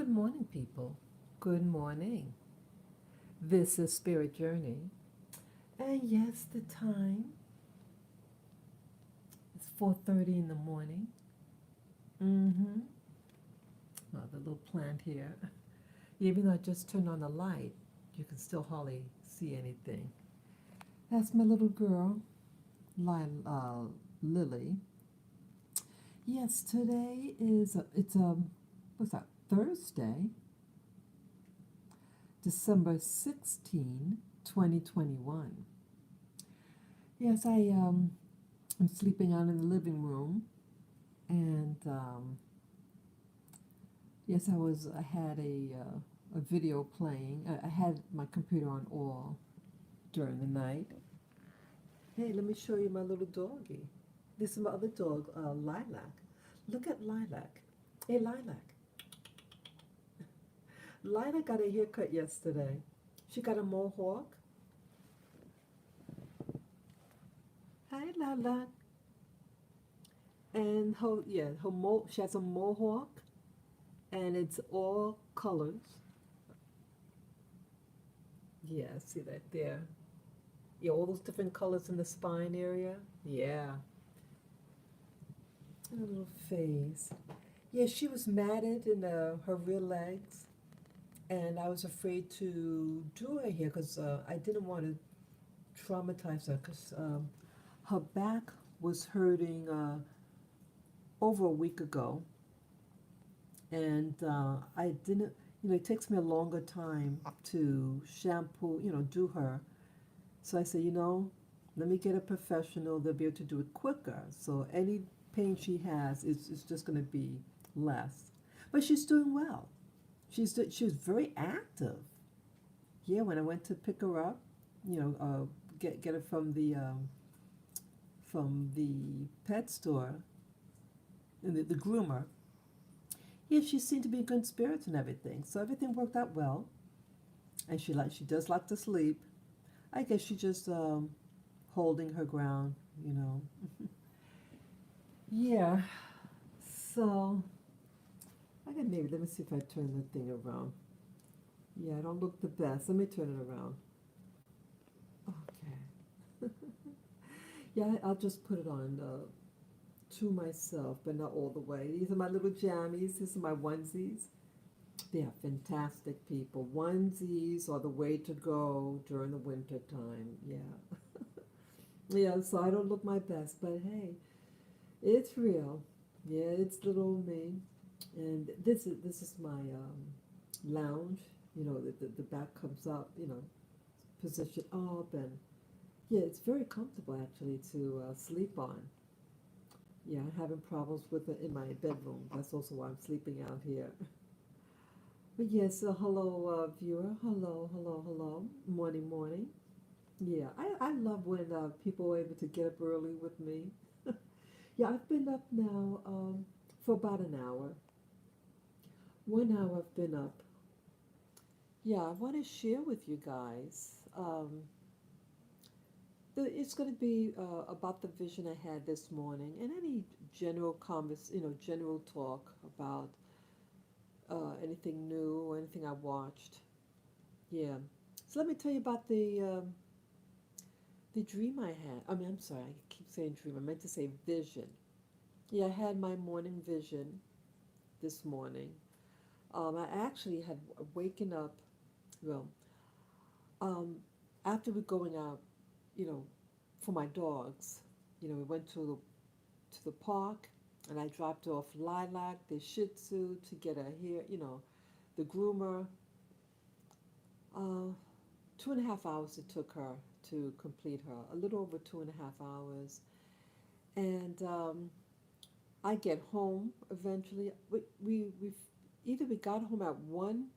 Good morning, people. Good morning. This is Spirit Journey. And yes, the time is 4:30 in the morning. Mm-hmm. Oh, the little plant here. Even though I just turned on the light, you can still hardly see anything. That's my little girl, Lily. Yes, today is what's that? Thursday, December 16, 2021. Yes, I'm sleeping out in the living room, and yes, I had a video playing. I had my computer on all during the night. Hey, let me show you my little doggy. This is my other dog, Lilac. Look at Lilac. Hey, Lilac. Lilac got a haircut yesterday. She got a mohawk. Hi, Lilac. And she has a mohawk, and it's all colors. Yeah, see that there. Yeah, all those different colors in the spine area. Yeah. And a little face. Yeah, she was matted in her rear legs, and I was afraid to do her hair because I didn't want to traumatize her because her back was hurting over a week ago, and I didn't. It takes me a longer time to shampoo, do her. So I said, let me get a professional. They'll be able to do it quicker. So any pain she has is just going to be less. But she's doing well. She was very active. Yeah, when I went to pick her up, get her from the pet store and the groomer. Yeah, she seemed to be in good spirits and everything. So everything worked out well. And she does like to sleep. I guess she just holding her ground. Yeah. So let me see if I turn the thing around. Yeah, I don't look the best. Let me turn it around. Okay. Yeah, I'll just put it on to myself, but not all the way. These are my little jammies. These are my onesies. They are fantastic, people. Onesies are the way to go during the winter time. Yeah. Yeah, so I don't look my best, but hey, it's real. Yeah, it's little me. And this is my lounge. The back comes up, position up, and yeah, it's very comfortable actually to sleep on. Yeah, I'm having problems with it in my bedroom. That's also why I'm sleeping out here. But yes, hello, viewer. Hello, hello, hello. Morning, morning. Yeah, I love when people are able to get up early with me. Yeah, I've been up now for about an hour. 1 hour I've been up. Yeah, I want to share with you guys. It's going to be about the vision I had this morning, and any general talk about anything new or anything I watched. Yeah. So let me tell you about the dream I had. I'm sorry, I keep saying dream. I meant to say vision. Yeah, I had my morning vision this morning. I actually had waken up. Well, um, after we going out, you know, for my dogs. We went to the park, and I dropped off Lilac, the Shih Tzu, to get her hair. The groomer. 2.5 hours it took her to complete her. A little over 2.5 hours, and I get home eventually. We either we got home at 1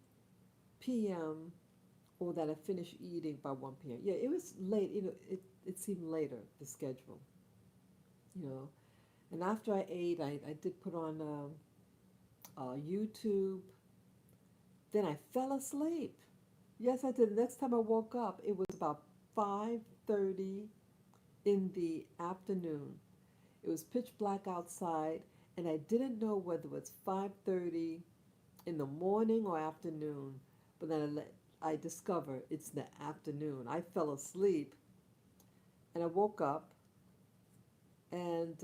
p.m. or that I finished eating by 1 p.m. Yeah, it was late. It seemed later the schedule. You know, and after I ate, I did put on YouTube. Then I fell asleep. Yes, I did. The next time I woke up, it was about 5:30 in the afternoon. It was pitch black outside, and I didn't know whether it was 5:30 in the morning or afternoon. But then I discover it's the afternoon. I fell asleep and I woke up and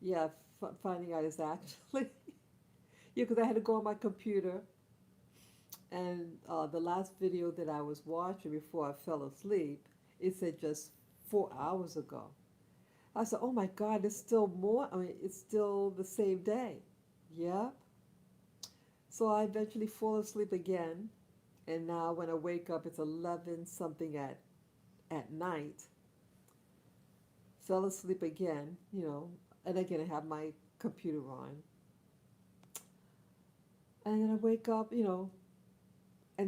yeah, finding out it's actually yeah, because I had to go on my computer and the last video that I was watching before I fell asleep, it said just 4 hours ago. I said, "Oh my God, it's still more. I mean, it's still the same day." Yep. So I eventually fall asleep again, and now when I wake up, it's 11 something at night. Fell asleep again, and again I have my computer on, and then I wake up, and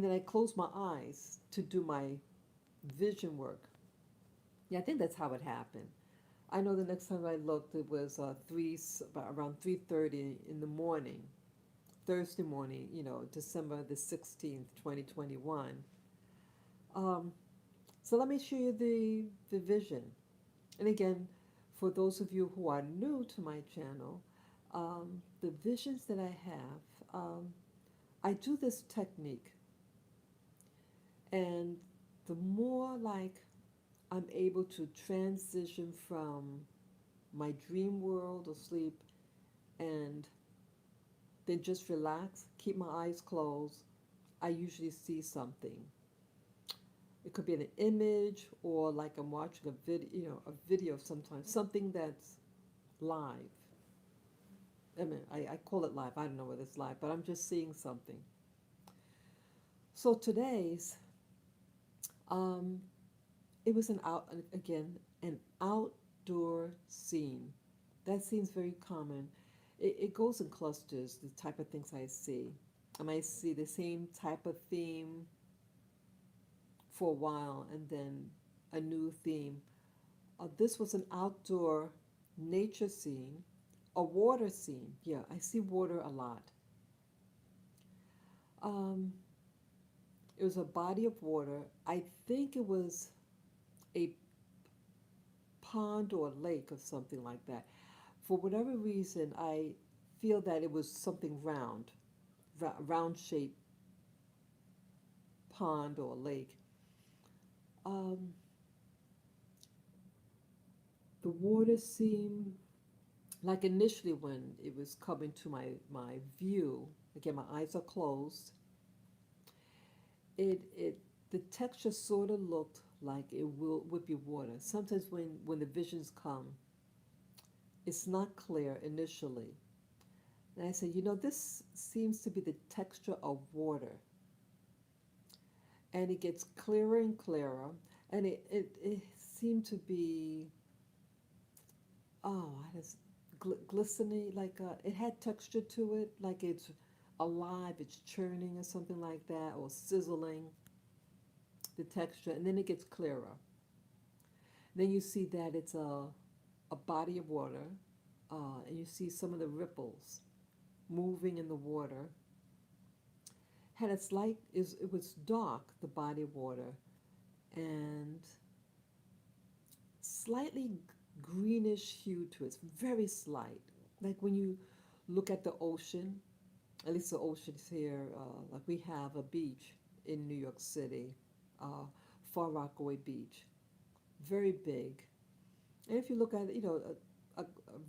then I close my eyes to do my vision work. Yeah, I think that's how it happened. I know the next time I looked, it was about around 3:30 in the morning, Thursday morning, December the 16th, 2021. Um, so let me show you the vision. And again, for those of you who are new to my channel, the visions that I have, I do this technique, and the more like I'm able to transition from my dream world or sleep and then just relax, keep my eyes closed, I usually see something. It could be an image or like I'm watching a video sometimes, something that's live. I mean, I call it live. I don't know whether it's live, but I'm just seeing something. So today's, um, it was an outdoor scene. That seems very common. It goes in clusters, the type of things I see. I might see the same type of theme for a while and then a new theme. This was an outdoor nature scene, a water scene. Yeah, I see water a lot. Um, it was a body of water. I think it was a pond or a lake or something like that. For whatever reason, I feel that it was something round, round shaped pond or lake. Um, the water seemed like initially when it was coming to my view. Again, my eyes are closed. It the texture sort of looked like it would be water. Sometimes when the visions come, it's not clear initially. And I said, this seems to be the texture of water. And it gets clearer and clearer. And it seemed to be, oh, it's glistening, like it had texture to it, like it's alive, it's churning or something like that, or sizzling, the texture. And then it gets clearer. Then you see that it's a body of water, and you see some of the ripples moving in the water. Had a slight, it was dark, the body of water, and slightly greenish hue to it. It's very slight. Like when you look at the ocean, at least the oceans here, like we have a beach in New York City, uh, Far Rockaway Beach, very big. And if you look at it, a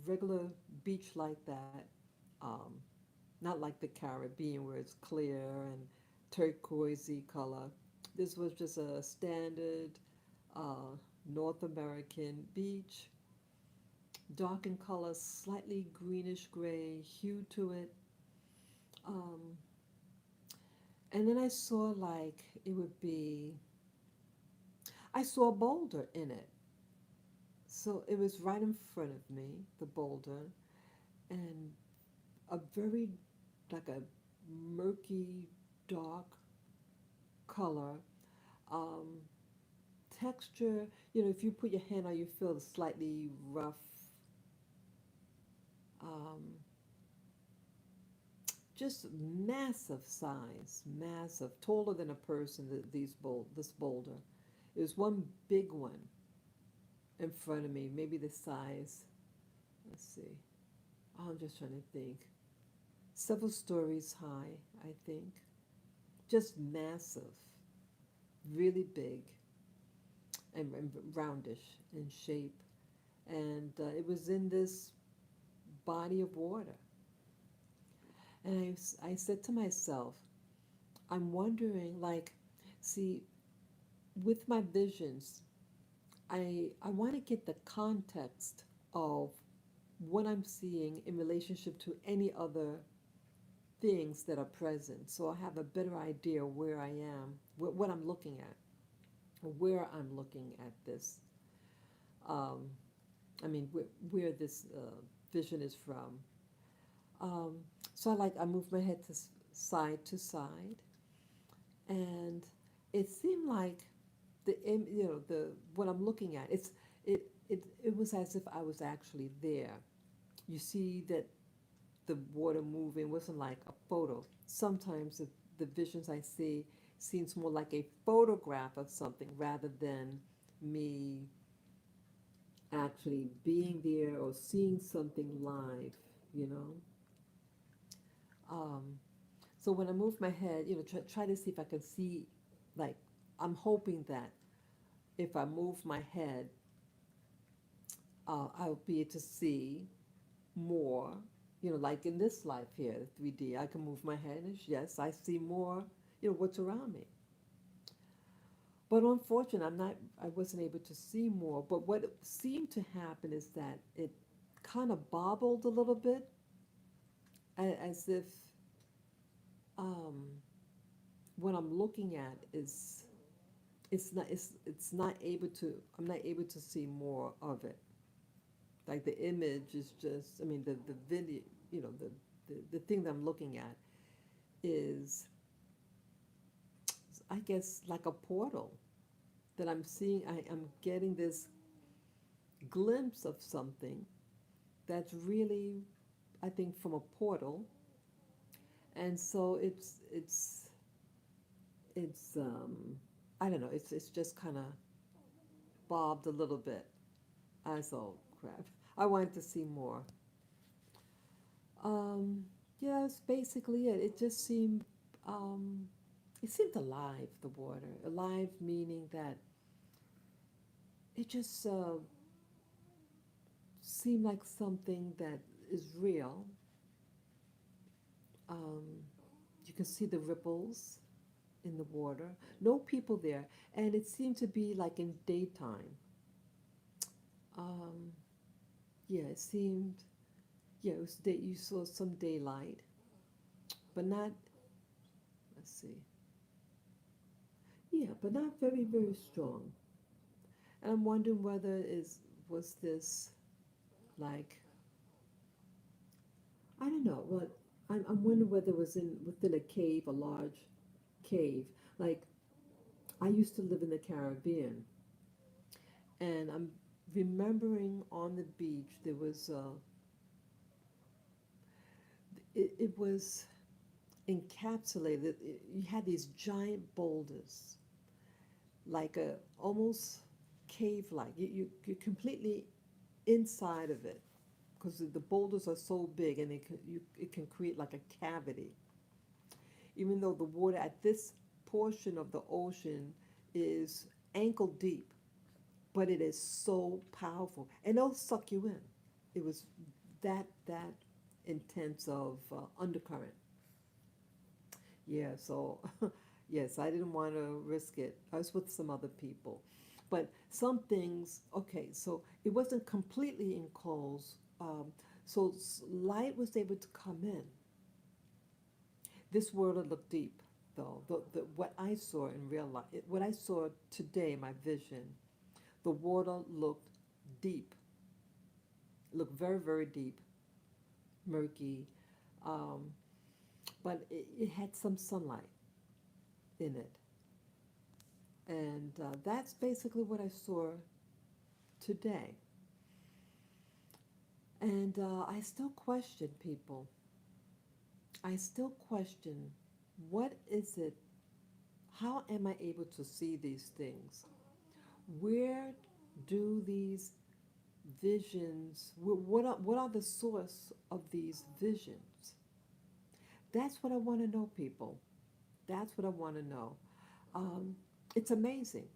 regular beach like that, um, not like the Caribbean where it's clear and turquoisey color. This was just a standard uh, North American beach, dark in color, slightly greenish gray hue to it. Um, and then I saw like it would be, I saw a boulder in it. So it was right in front of me, the boulder, and a very, like a murky, dark color. Um, Texture, if you put your hand on, you feel the slightly rough, um, just massive size, massive, taller than a person. This boulder, it was one big one in front of me, maybe the size. Let's see. Oh, I'm just trying to think. several stories high, I think, just massive, really big, and roundish in shape. And it was in this body of water. And I said to myself, I'm wondering, like, see, with my visions, I want to get the context of what I'm seeing in relationship to any other things that are present. So I have a better idea where I am, what I'm looking at, where I'm looking at this. Um, I mean, where this vision is from. Um, so I moved my head to side, and it seemed like the what I'm looking at. It was as if I was actually there. You see that the water moving wasn't like a photo. Sometimes the visions I see seems more like a photograph of something rather than me actually being there or seeing something live, you know. Um, so when I move my head, try to see if I can see, like, I'm hoping that if I move my head, I'll be able to see more, like in this life here, 3D, I can move my head and yes, I see more, what's around me. But unfortunately, I wasn't able to see more. But what seemed to happen is that it kind of bobbled a little bit, as if um, what I'm looking at is it's not able to I'm not able to see more of it. Like the image is just I mean the video the thing that I'm looking at is I guess like a portal that I'm seeing. I'm getting this glimpse of something that's really I think from a portal, and so it's I don't know. It's just kind of bobbed a little bit. As oh crap, I wanted to see more. Um, yeah, that's basically it. Um, it seemed alive. The water, alive meaning that it just seemed like something that is real. Um, you can see the ripples in the water. No people there, and it seemed to be like in daytime. Um, yeah, it seemed. Yeah, it was day. You saw some daylight, but not. Let's see. Yeah, but not very strong. And I'm wondering whether is was this like I don't know what I'm wondering whether it was in within a cave, a large cave. Like I used to live in the Caribbean, and I'm remembering on the beach there was it was encapsulated. You had these giant boulders, like a almost cave-like. You're completely inside of it because the boulders are so big and it can create like a cavity. Even though the water at this portion of the ocean is ankle deep, but it is so powerful and it'll suck you in. It was that intense of undercurrent. Yeah, so yes, I didn't want to risk it. I was with some other people. But some things, okay, so it wasn't completely enclosed. So light was able to come in. This world looked deep, though. What I saw in real life, what I saw today, my vision, the water looked deep, looked very deep, murky, um, but it had some sunlight in it. And that's basically what I saw today. And I still question people. I still question what is it? How am I able to see these things? Where do these visions, what are the source of these visions? That's what I want to know, people. That's what I want to know. Um, it's amazing.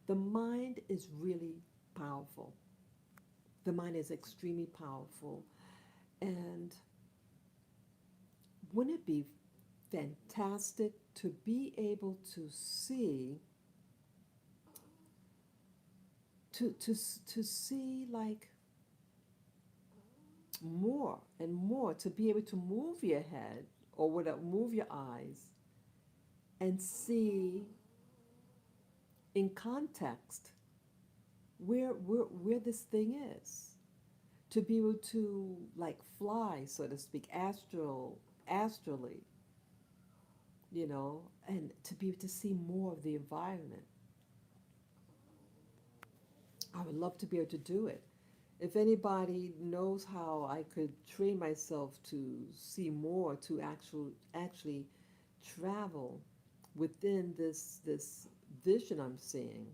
The mind is really powerful. The mind is extremely powerful. And wouldn't it be fantastic to be able to see, to see like more and more, to be able to move your head or whatever, move your eyes and see in context where this thing is, to be able to like fly, so to speak, astrally, and to be able to see more of the environment. I would love to be able to do it. If anybody knows how I could train myself to see more, to actually travel within this vision I'm seeing.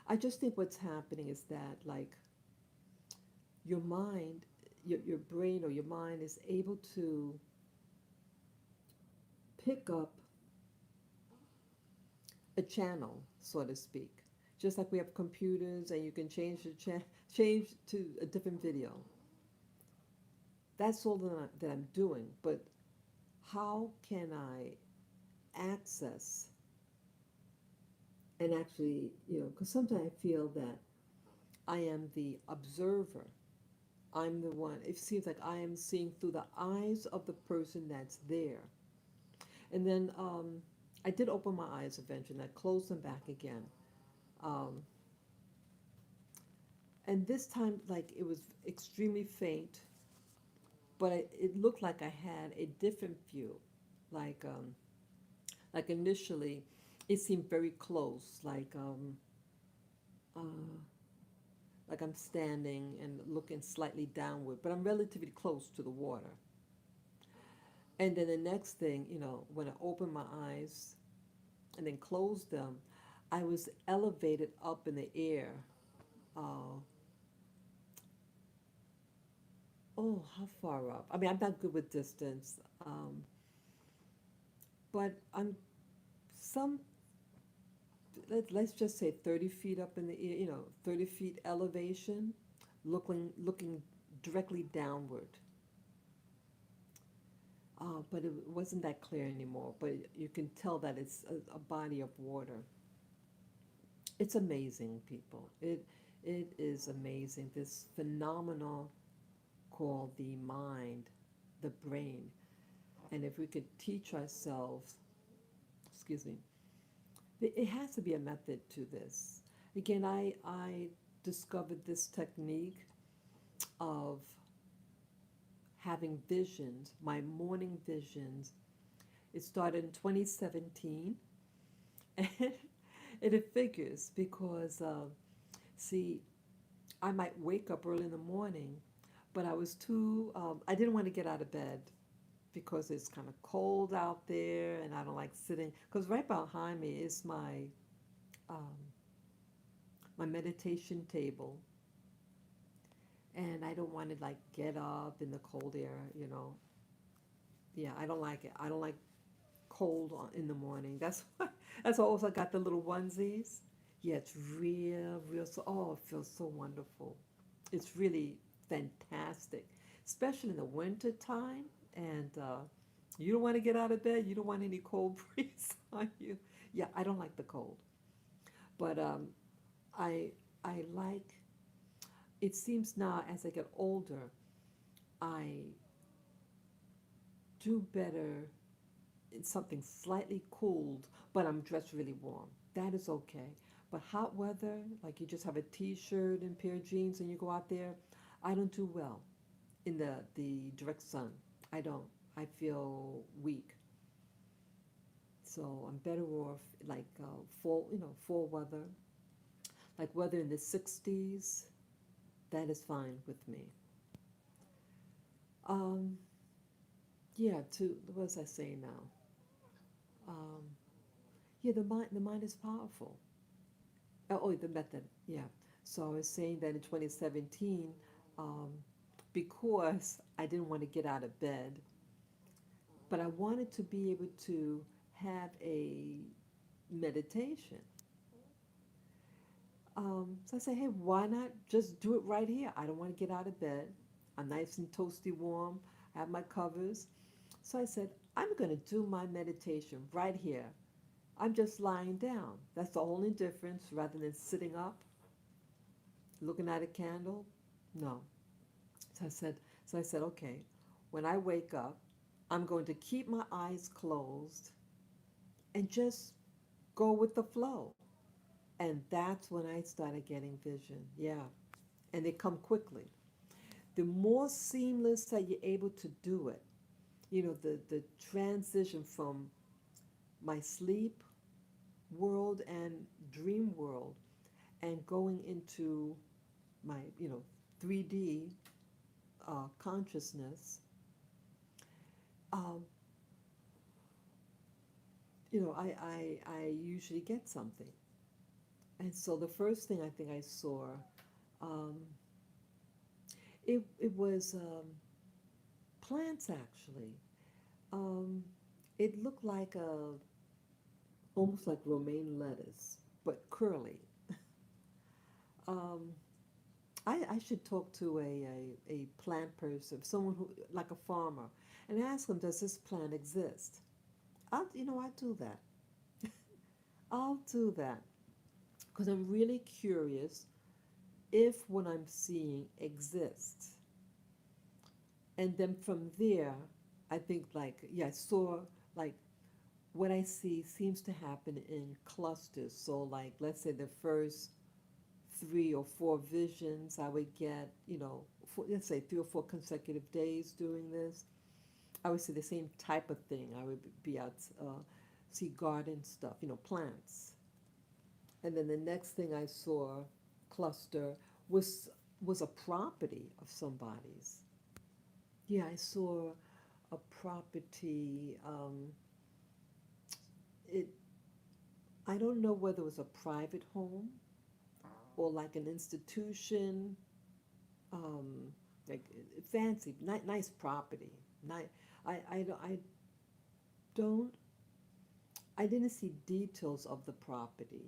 I just think what's happening is that like your mind, your brain or your mind is able to pick up a channel, so to speak. Just like we have computers and you can change to a different video. That's all that I'm doing. But how can I access and actually, because sometimes I feel that I am the observer. I'm the one. It seems like I am seeing through the eyes of the person that's there. And then I did open my eyes eventually, and I closed them back again. Um, and this time, like it was extremely faint, but it looked like I had a different view. Like like initially, it seemed very close, uh, like I'm standing and looking slightly downward, but I'm relatively close to the water. And then the next thing, when I opened my eyes and then closed them, I was elevated up in the air. Uh, oh, how far up? I mean, I'm not good with distance, but I'm some, let's just say 30 feet up in the air, 30 feet elevation, looking directly downward. But it wasn't that clear anymore, but you can tell that it's a body of water. It's amazing, people. It is amazing. This phenomenon called the mind, the brain. And if we could teach ourselves, excuse me, it has to be a method to this. Again, I discovered this technique of having visions, my morning visions. It started in 2017, and it figures because, see, I might wake up early in the morning, but I didn't want to get out of bed because it's kind of cold out there and I don't like sitting. Because right behind me is um, my meditation table, and I don't want to like get up in the cold air. Yeah, I don't like it. I don't like cold in the morning. That's why also I got the little onesies. Yeah, it's real. So it feels so wonderful. It's really fantastic, especially in the winter time. And you don't want to get out of bed. You don't want any cold breeze on you. Yeah, I don't like the cold, but I I like. It seems now as I get older, I do better in something slightly cooled, but I'm dressed really warm. That is okay. But hot weather, like you just have a t-shirt and pair of jeans and you go out there, I don't do well in the direct sun. I don't. I feel weak. So I'm better off like fall weather, like weather in the 60s. That is fine with me. Um, yeah. What was I saying now? Um, yeah, the mind is powerful. The method. Yeah. So I was saying that in 2017, um, because I didn't want to get out of bed, but I wanted to be able to have a meditation. So I said, hey, why not just do it right here? I don't want to get out of bed. I'm nice and toasty warm. I have my covers. So I said, I'm going to do my meditation right here. I'm just lying down. That's the only difference rather than sitting up, looking at a candle. No. So I said, okay, when I wake up, I'm going to keep my eyes closed and just go with the flow. And that's when I started getting vision. Yeah. And they come quickly. The more seamless that you're able to do it, the transition from my sleep world and dream world and going into my, 3D consciousness, um, I usually get something. And so the first thing I think I saw, um, it was plants actually. Um, it looked like almost like romaine lettuce, but curly. Um, I should talk to a plant person, someone who, like a farmer, and ask them, does this plant exist? I do that. I'll do that because I'm really curious if what I'm seeing exists. And then from there, I think like, yeah, I saw like what I see seems to happen in clusters. So like, let's say the first 3 or 4 visions I would get, let's say 3 or 4 consecutive days doing this. I would see the same type of thing. I would be out, see garden stuff, plants. And then the next thing I saw, cluster, was was a property of somebody's. Yeah, I saw a property. It I don't know whether it was a private home or like an institution, um, like fancy, nice property. Nice. I don't. I didn't see details of the property.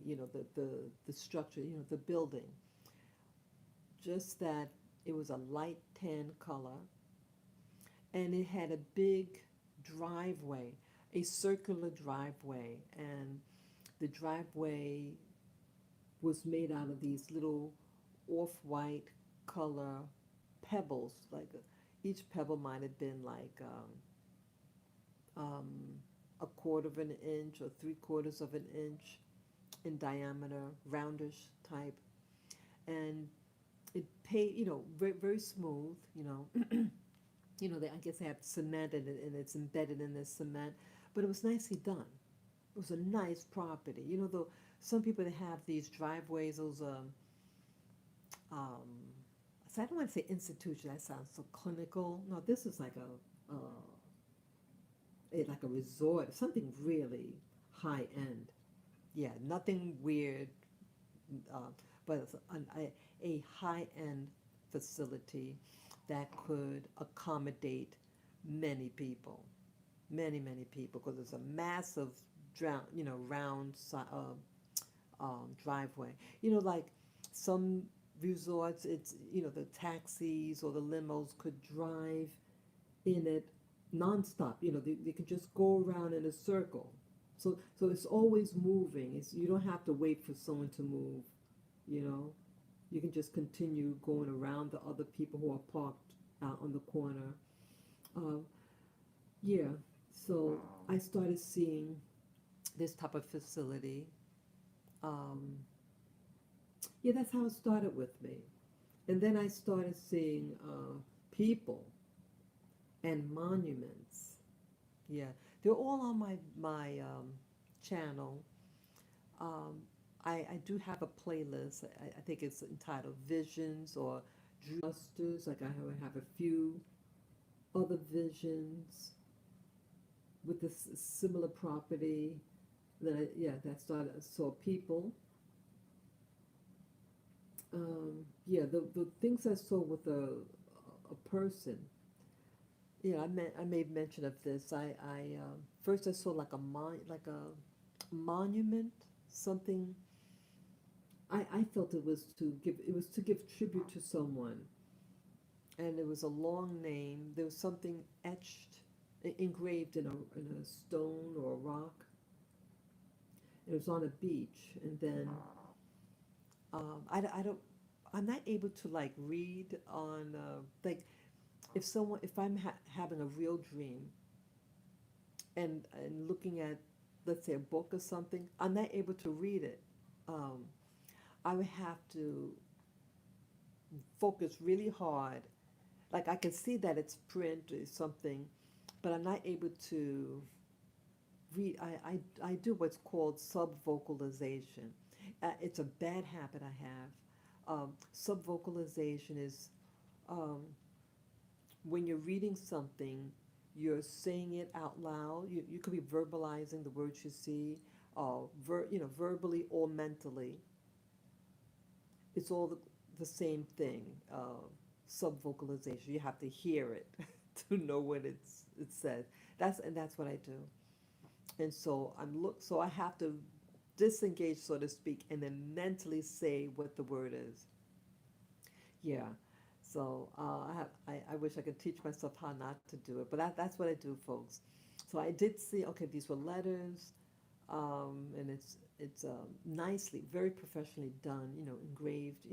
The structure. The building. Just that it was a light tan color, and it had a big driveway, a circular driveway, and the driveway was made out of these little off-white color pebbles. Like each pebble might have been like um, a quarter of an inch or 3/4 of an inch in diameter, roundish type, and it paid, very, very smooth. I guess they have cement in it, and it's embedded in this cement, but it was nicely done. It was a nice property. Though some people that have these driveways, those um, so I don't want to say institution. That sounds so clinical. No, this is like like a resort, something really high end. Yeah, nothing weird, uh, but it's a high end facility that could accommodate many people, many people, because it's a massive, round driveway. Like some resorts, it's the taxis or the limos could drive in it nonstop. They could just go around in a circle. So it's always moving. You don't have to wait for someone to move. You know, you can just continue going around the other people who are parked out on the corner. Uh, yeah. So I started seeing this type of facility. Um, yeah, that's how it started with me. And then I started seeing people and monuments. Yeah, they're all on my channel. Um, I do have a playlist. I think it's entitled Visions or Clusters. Like I have a few other visions with this similar property. That started. I saw people. Yeah, the things I saw with a person. Yeah, I made mention of this. First I saw like like a monument, something. I felt it was to give tribute to someone, and it was a long name. There was something etched, engraved in a stone or a rock. It was on a beach, and then I don't. I'm not able to like read on like if I'm having a real dream and looking at, let's say, a book or something, I'm not able to read it. Um, I would have to focus really hard. Like I can see that it's print or something, but I'm not able to read. I do what's called subvocalization. It's a bad habit I have. Subvocalization is um, when you're reading something, you're saying it out loud. You could be verbalizing the words you see, verbally or mentally. It's all the same thing. Subvocalization. You have to hear it to know what it says. That's what I do. And so so I have to disengage, so to speak, and then mentally say what the word is. Yeah. So I wish I could teach myself how not to do it, but that's what I do, folks. So I did see, okay, these were letters, and it's nicely, very professionally done, engraved,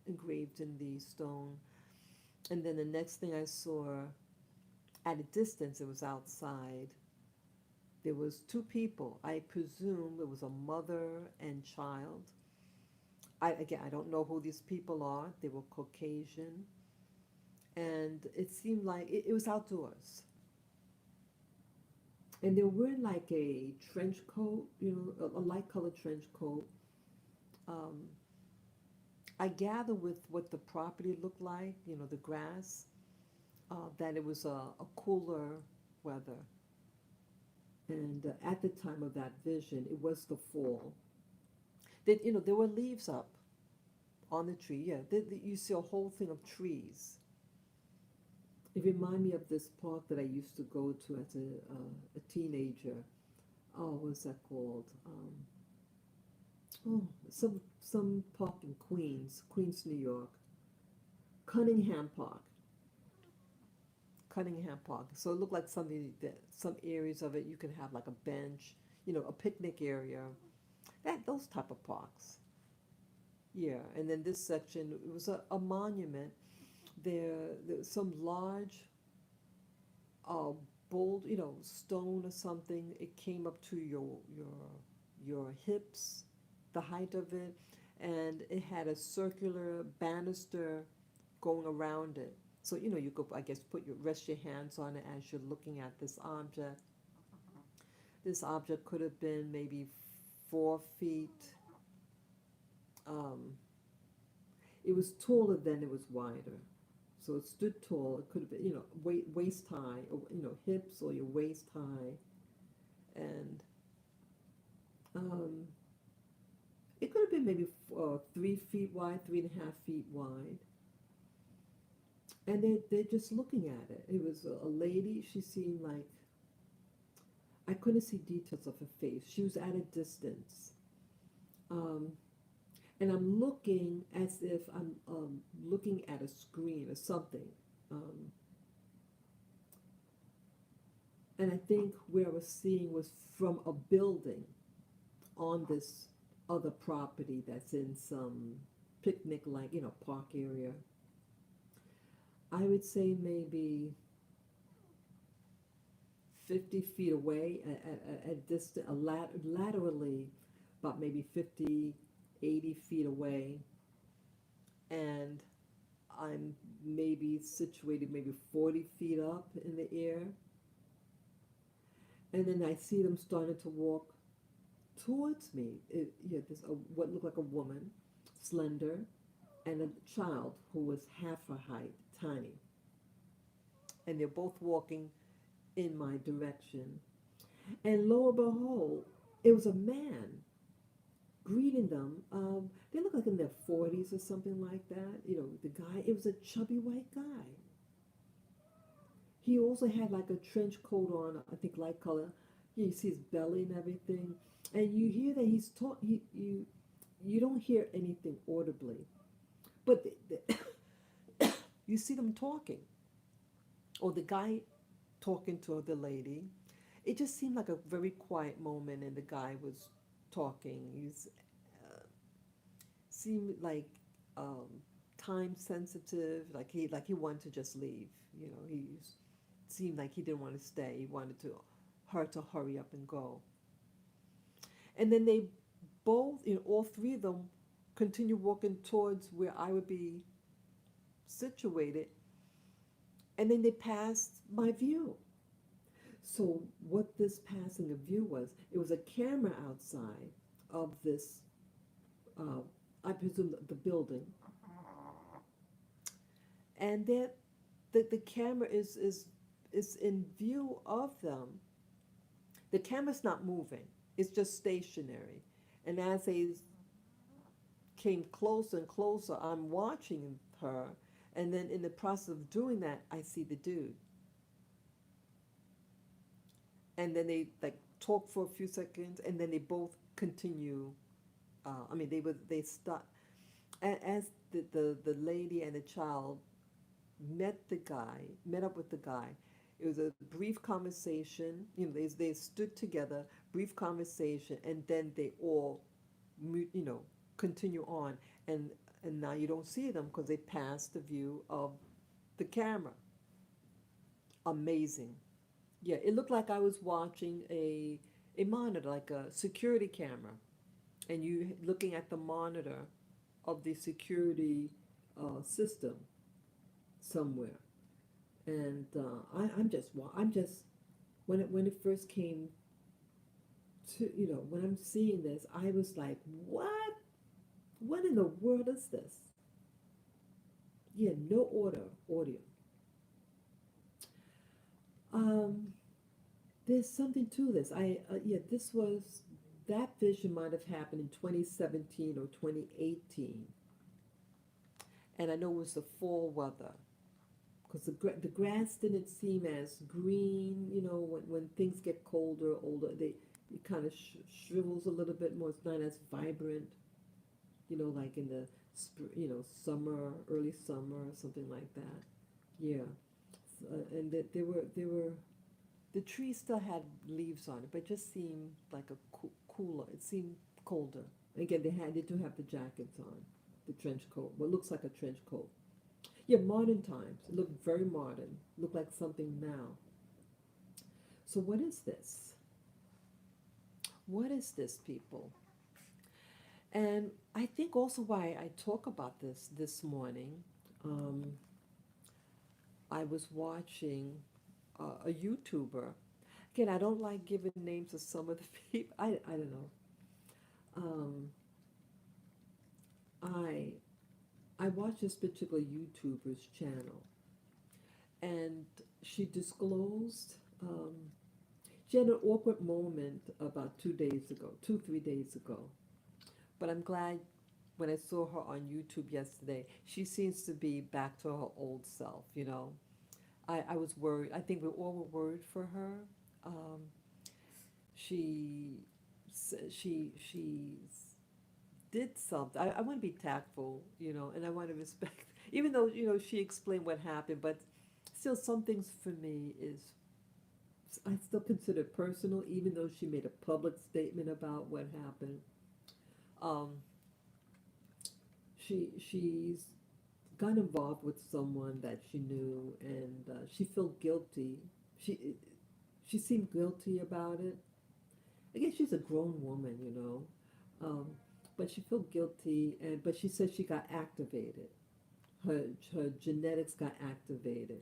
engraved in the stone. And then the next thing I saw at a distance, it was outside. There was two people. I presume it was a mother and child. I don't know who these people are. They were Caucasian, and it seemed like it was outdoors. And they were wearing like a trench coat, a light colored trench coat. Um, I gather with what the property looked like, the grass, that it was a cooler weather. And at the time of that vision, it was the fall. That there were leaves up on the tree. Yeah, you see a whole thing of trees. It reminded me of this park that I used to go to as a teenager. Oh, what's that called? Oh, some park in Queens, New York. Cunningham Park. Cunningham Park. So it looked like something that some areas of it you can have like a bench, a picnic area. Those type of parks. Yeah, and then this section, it was a monument. There was some large uh, bold, stone or something. It came up to your hips, the height of it, and it had a circular banister going around it. So you could, I guess, rest your hands on it as you're looking at this object. This object could have been maybe 4 feet. Um, it was taller than it was wider. So it stood tall. It could have been, waist high, or, hips or your waist high. And um, it could have been maybe 3 feet wide, 3.5 feet wide. And they're just looking at it. It was a lady. She seemed like, I couldn't see details of her face. She was at a distance. Um, and I'm looking as if I'm looking at a screen or something. Um, and I think where I was seeing was from a building on this other property that's in some picnic like park area. I would say maybe 50 feet away at distance, laterally about maybe 50, 80 feet away, and I'm maybe situated maybe 40 feet up in the air, and then I see them starting to walk towards me. There's what looked like a woman, slender, and a child who was half her height, tiny, and they're both walking in my direction. And lo and behold, it was a man greeting them. They look like in their 40s or something like that. The guy, it was a chubby white guy. He also had like a trench coat on, I think light color. Yeah, you see his belly and everything, and you hear that he's talk. You don't hear anything audibly, but you see them talking, or the guy talking to the lady. It just seemed like a very quiet moment, and the guy was talking. He's seemed like um, time sensitive, like he wanted to just leave. You know, he seemed like he didn't want to stay. He wanted to her to hurry up and go. And then they both, all three of them, continue walking towards where I would be situated, and then they passed my view. So what this passing of view was, it was a camera outside of this, uh, I presume the building, and that the camera is in view of them. The camera's not moving; it's just stationary. And as they came closer and closer, I'm watching her, and then in the process of doing that, I see the dude, and then they like talk for a few seconds, and then they both continue. I mean, they stop as the lady and the child met up with the guy. It was a brief conversation. They stood together, brief conversation, and then they all, you know, continue on. And and now you don't see them because they passed the view of the camera. Amazing. Yeah, it looked like I was watching a monitor, like a security camera, and you looking at the monitor of the security system somewhere. And I'm just when it first came to, when I'm seeing this, I was like, what in the world is this? Yeah, no audio. Um, there's something to this. Yeah, this was that vision might have happened in 2017 or 2018, and I know it was the fall weather because the grass didn't seem as green. When things get colder, older, it kind of shrivels a little bit more. It's not as vibrant. Like in the summer, early summer, or something like that. Yeah, and that there were the trees still had leaves on it, but it just seemed like a cooler. It seemed colder. Again, they do have the jackets on, the trench coat. What looks like a trench coat. Yeah, modern times. It looked very modern. Looked like something now. So what is this? What is this, people? And I think also why I talk about this morning, um, I was watching a YouTuber. Again, I don't like giving names of some of the people. I don't know. Um, I I watched this particular YouTuber's channel, and she disclosed. She had an awkward moment about 2 days ago, 3 days ago. But I'm glad when I saw her on YouTube yesterday, she seems to be back to her old self. I was worried. I think we all were worried for her. Um, she she did something. I want to be tactful, and I want to respect, even though she explained what happened, but still, some things for me is I still consider personal, even though she made a public statement about what happened. Um, she's got involved with someone that she knew, and she felt guilty. She she seemed guilty about it. I guess she's a grown woman, um, but she felt guilty, and but she said she got activated. Her her genetics got activated.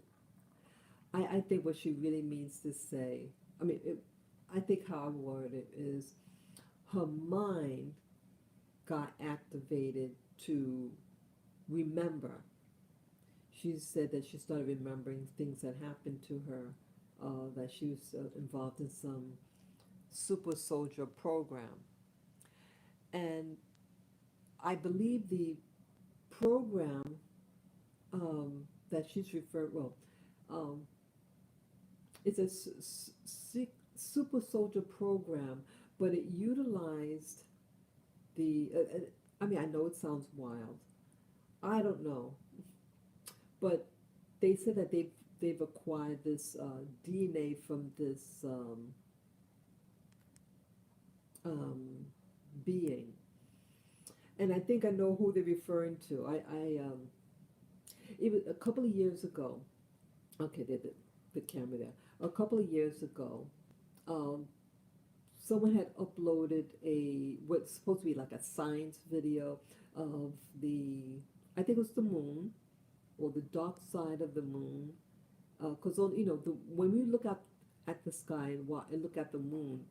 I think what she really means to say. I mean, I think how I word it is her mind got activated to remember. She said that she started remembering things that happened to her, that she was involved in some super soldier program. And I believe the program that she's referred, well, um, it's a super soldier program, but it utilized the. I mean, I know it sounds wild. I don't know, but they said that they've acquired this DNA from this um, being, and I think I know who they're referring to. It was a couple of years ago. Okay, the camera there. A couple of years ago, um, someone had uploaded a what's supposed to be like a science video of the, I think it was the moon or the dark side of the moon. Because when we look up at the sky and look at the moon,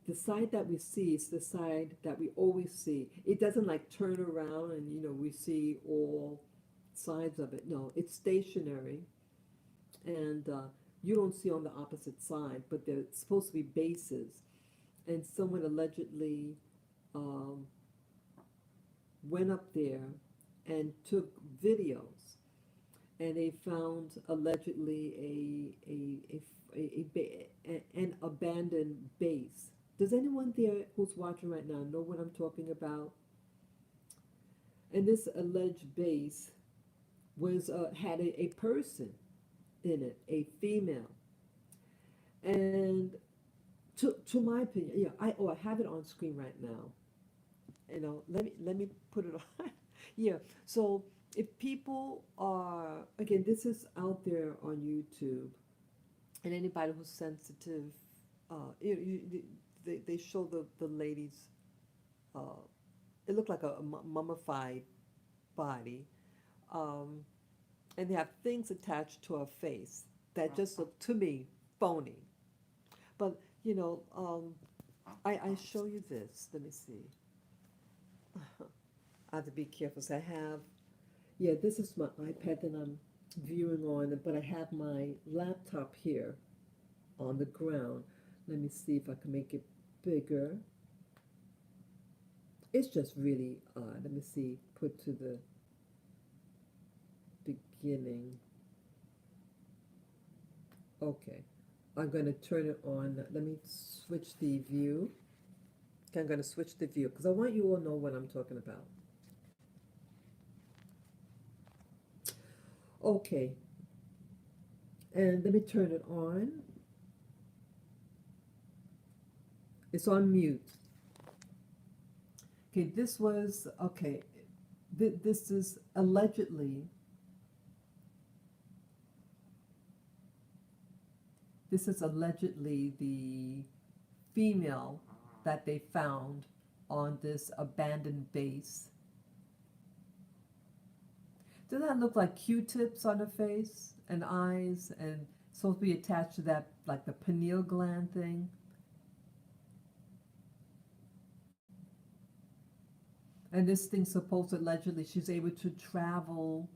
the side that we see is the side that we always see. It doesn't like turn around and we see all sides of it. No, it's stationary, and you don't see on the opposite side, but they're supposed to be bases. And someone allegedly um, went up there and took videos, and they found allegedly an abandoned base. Does anyone there who's watching right now know what I'm talking about? And this alleged base was had a person in it, a female, and to my opinion, yeah, I have it on screen right now. Let me put it on. Yeah. So if people are, again, this is out there on YouTube, and anybody who's sensitive, they show the lady's. Uh, it looked like a mummified body, um, and they have things attached to her face that just look to me phony. But I show you this. Let me see. I have to be careful. So I have, yeah, this is my iPad that I'm viewing on, but I have my laptop here on the ground. Let me see if I can make it bigger. It's just really odd. Let me see, put to the beginning. Okay, I'm going to turn it on. Let me switch the view. Okay, I'm going to switch the view because I want you all to know what I'm talking about. Okay, and let me turn it on. It's on mute. Okay, this was, okay, this is allegedly, the female that they found on this abandoned base. Does that look like Q-tips on her face and eyes and supposed to be attached to that, like the pineal gland thing? And this thing supposed allegedly she's able to travel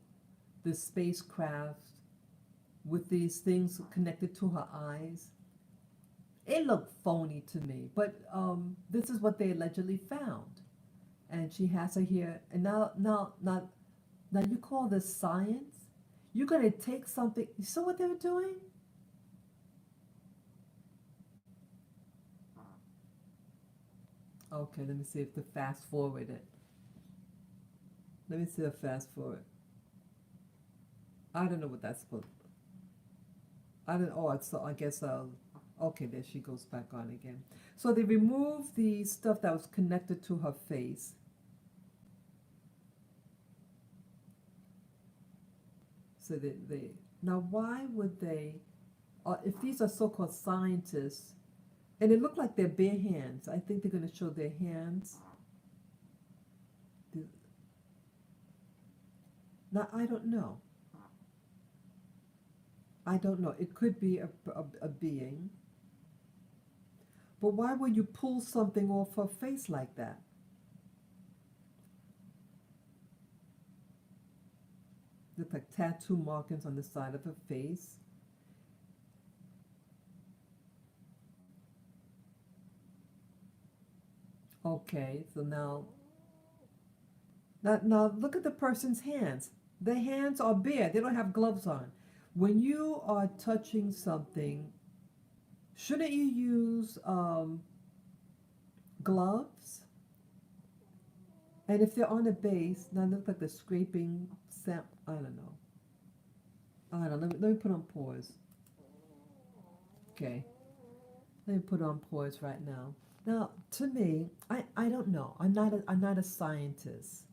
the spacecraft with these things connected to her eyes. It looked phony to me, but this is what they allegedly found. And she has her here. And now you call this science? You're going to take something. You saw what they were doing? Okay, let me see if to fast forward it. Let me see if fast forward. I don't know what that's supposed to be. I don't. Oh, so I guess I'll. Okay, there she goes back on again. So they removed the stuff that was connected to her face. So they now why would they? If these are so-called scientists, and it looked like their bare hands. I think they're going to show their hands. Now I don't know. I don't know. It could be a being. But why would you pull something off her face like that? Look like tattoo markings on the side of her face. Okay, so now look at the person's hands. Their hands are bare. They don't have gloves on. When you are touching something Shouldn't you use gloves? And if they're on a base, now it looks like the scraping sound. I don't know. I don't know. Let me put on pause. Okay. Let me put on pause right now. Now, to me, I don't know. I'm not a scientist.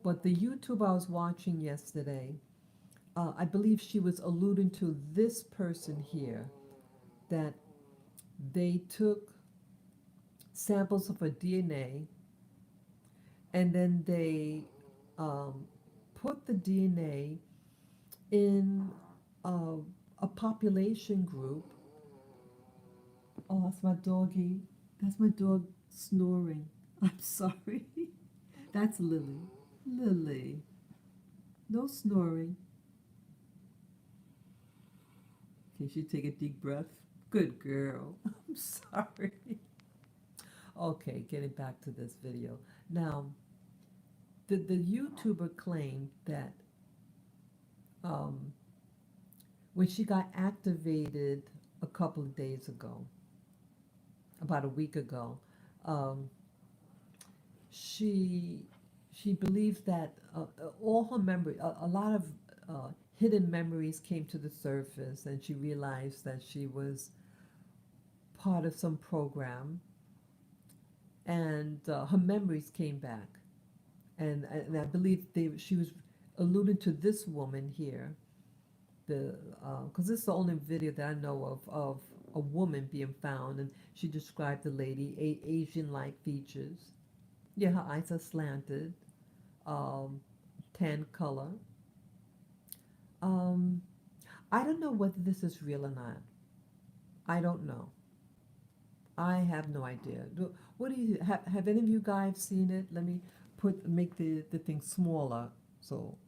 But the YouTube I was watching yesterday, I believe she was alluding to this person here, that they took samples of her DNA and then they um, put the DNA in a, a population group. Oh, that's my doggy. That's my dog snoring. I'm sorry. That's Lily. Lily. No snoring. Can she take a deep breath? Good girl. I'm sorry. Okay, getting back to this video. Now, the YouTuber claimed that um, when she got activated a couple of days ago, about a week ago, um, she she believes that all her memory, a lot of hidden memories came to the surface, and she realized that she was part of some program, and her memories came back, and I believe she was alluding to this woman here, the because this is the only video that I know of a woman being found, and she described the lady, Asian-like features. Yeah, her eyes are slanted, um, tan color. Um, I don't know whether this is real or not. I don't know. I have no idea. What do you have? Any of you guys seen it? Let me make the thing smaller. So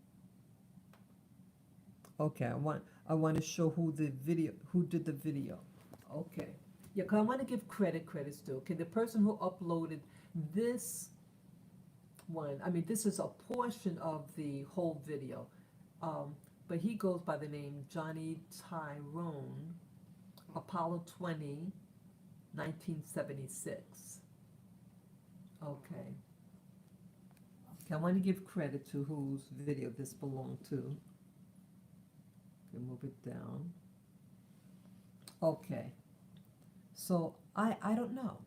okay, I want to show who did the video. Okay, yeah, 'cause I want to give credits due. Okay, the person who uploaded this one. I mean, this is a portion of the whole video. But he goes by the name Johnny Tyrone, Apollo 20, 1976. Okay. Okay, I want to give credit to whose video this belonged to. Okay, move it down. Okay. So I don't know.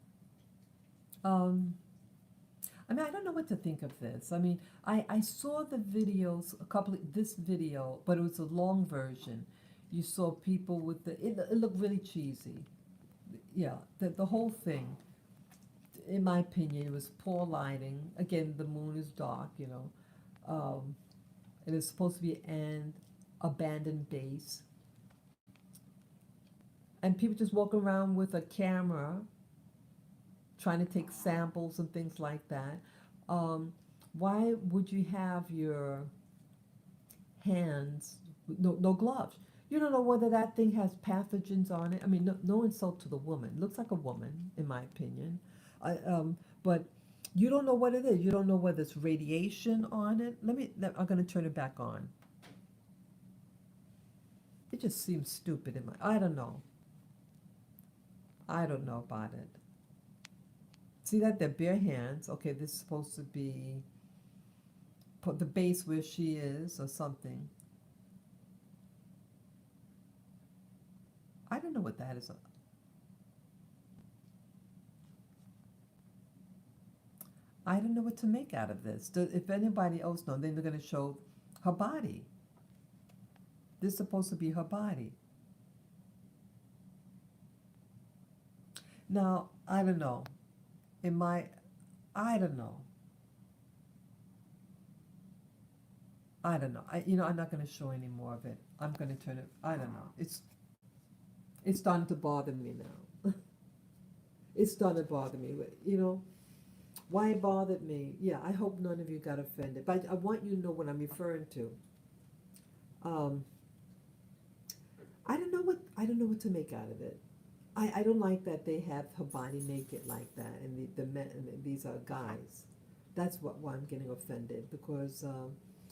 I mean, I don't know what to think of this. I mean, I saw the videos, this video, but it was a long version. You saw people with it looked really cheesy. Yeah, the whole thing, in my opinion, it was poor lighting. Again, the moon is dark, you know. It is supposed to be an abandoned base. And people just walking around with a camera trying to take samples and things like that. Why would you have your hands no gloves? You don't know whether that thing has pathogens on it. I mean, no insult to the woman. Looks like a woman, in my opinion. But you don't know what it is. You don't know whether it's radiation on it. I'm going to turn it back on. It just seems stupid in my. I don't know. I don't know about it. See that they're bare hands. Okay, this is supposed to be put the base where she is or something. I don't know what that is. I don't know what to make out of this. If anybody else knows, then they're going to show her body. This is supposed to be her body. Now, I don't know. I don't know. I don't know. I'm not going to show any more of it. I'm going to turn it. I don't know. It's starting to bother me now. It's starting to bother me. Why it bothered me? Yeah, I hope none of you got offended. But I want you to know what I'm referring to. I don't know what to make out of it. I don't like that they have her body naked like that, and the men, and these are guys. That's why I'm getting offended, because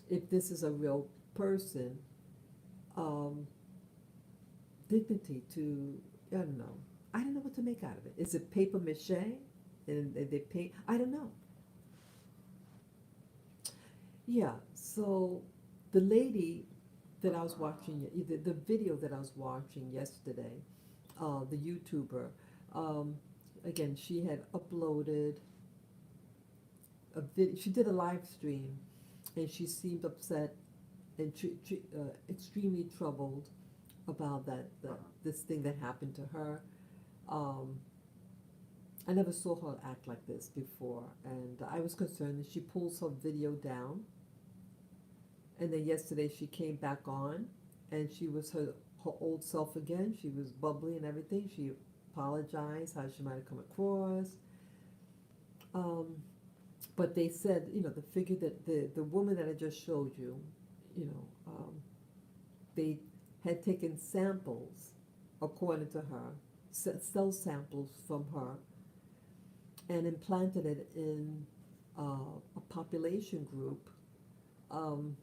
if this is a real person, um, dignity to I don't know. I don't know what to make out of it. Is it paper mache? And they paint? I don't know. Yeah. So the lady that I was watching, the video that I was watching yesterday, the YouTuber, um, again, she had uploaded a video. She did a live stream, and she seemed upset and extremely troubled about this thing that happened to her. Um, I never saw her act like this before, and I was concerned that she pulls her video down. And then yesterday she came back on, and she was her old self again. She was bubbly and everything. She apologized how she might have come across. Um, but they said, the figure that the woman that I just showed you, you know, they had taken samples, according to her, cell samples from her, and implanted it in a population group um,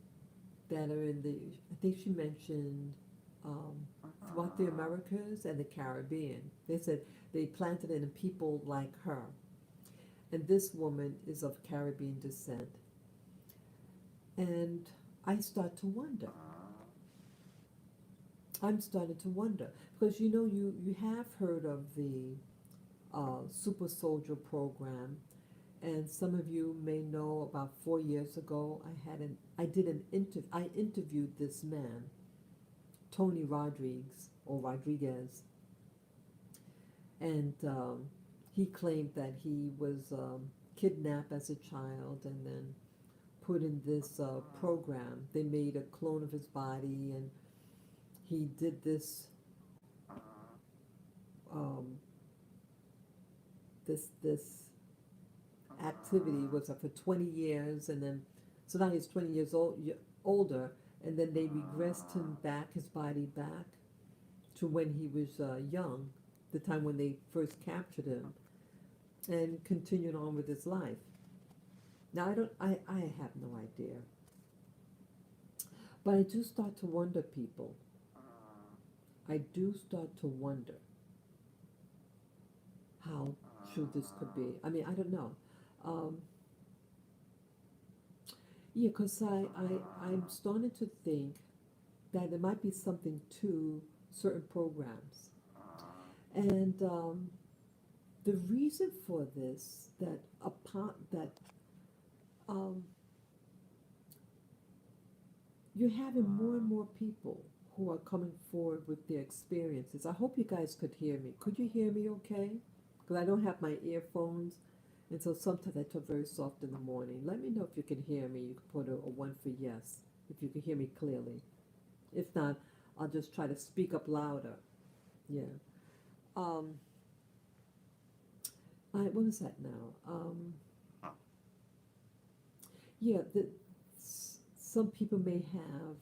that are in the, I think she mentioned throughout the Americas and the Caribbean. They said they planted it in people like her. And this woman is of Caribbean descent. And I start to wonder. I'm starting to wonder. Because you have heard of the Super Soldier program. And some of you may know about 4 years ago, I interviewed this man, Tony Rodriguez, and he claimed that he was kidnapped as a child and then put in this program. They made a clone of his body, and he did um, this activity was for 20 years, and then so now he's 20 years older, and then they regressed him back, his body back to when he was young, the time when they first captured him, and continued on with his life. Now I have no idea, but I do start to wonder, people. I do start to wonder how true this could be. I mean, I don't know. Um, yeah, because I'm starting to think that there might be something to certain programs. And the reason for this, um, you're having more and more people who are coming forward with their experiences. I hope you guys could hear me. Could you hear me okay? Because I don't have my earphones, and so sometimes I talk very soft in the morning. Let me know if you can hear me. You can put a one for yes, if you can hear me clearly. If not, I'll just try to speak up louder. Yeah. Um, what is that now? Yeah, some people may have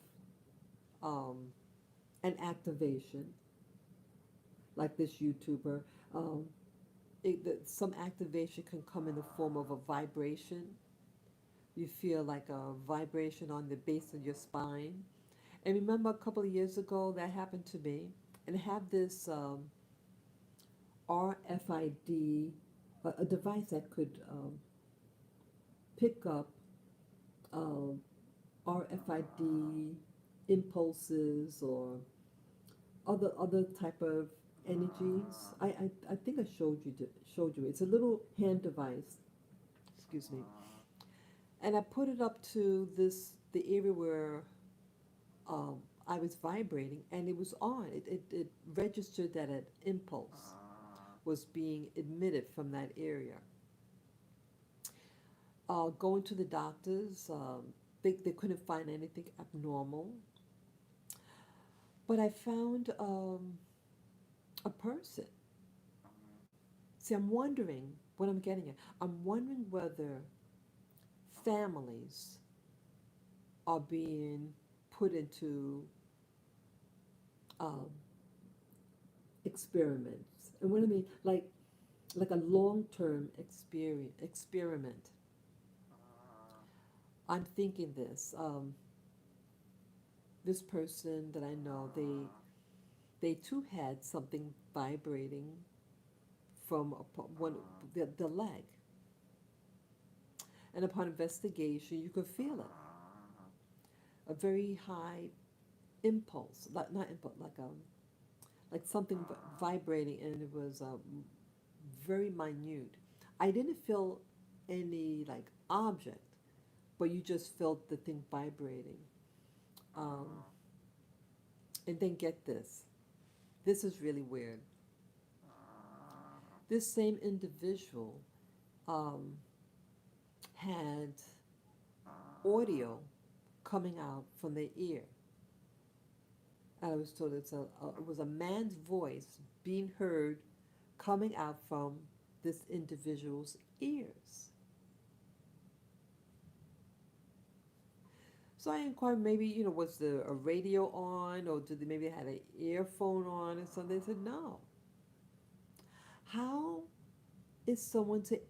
an activation, like this YouTuber. Um, some activation can come in the form of a vibration. You feel like a vibration on the base of your spine. And remember, a couple of years ago, that happened to me. And I have this RFID, a device that could pick up um, RFID impulses or other type of energies. I think I showed you. It's a little hand device. Excuse me. And I put it up to the area where I was vibrating, and it was on. It registered that an impulse was being emitted from that area. Going to the doctors, they couldn't find anything abnormal. But I found a person. See, I'm wondering what I'm getting at. I'm wondering whether families are being put into um, experiments. And what I mean, like a long-term experiment. I'm thinking this. This person that I know, they too had something vibrating from the leg. And upon investigation, you could feel it. A very high impulse, like not impulse, like something vibrating, and it was very minute. I didn't feel any like object, but you just felt the thing vibrating. Um, and then get this. This is really weird. This same individual um, had audio coming out from their ear. And I was told it was a man's voice being heard coming out from this individual's ears. So I inquired, maybe, was there a radio on, or did they maybe had an earphone on or something? They said no. How is someone to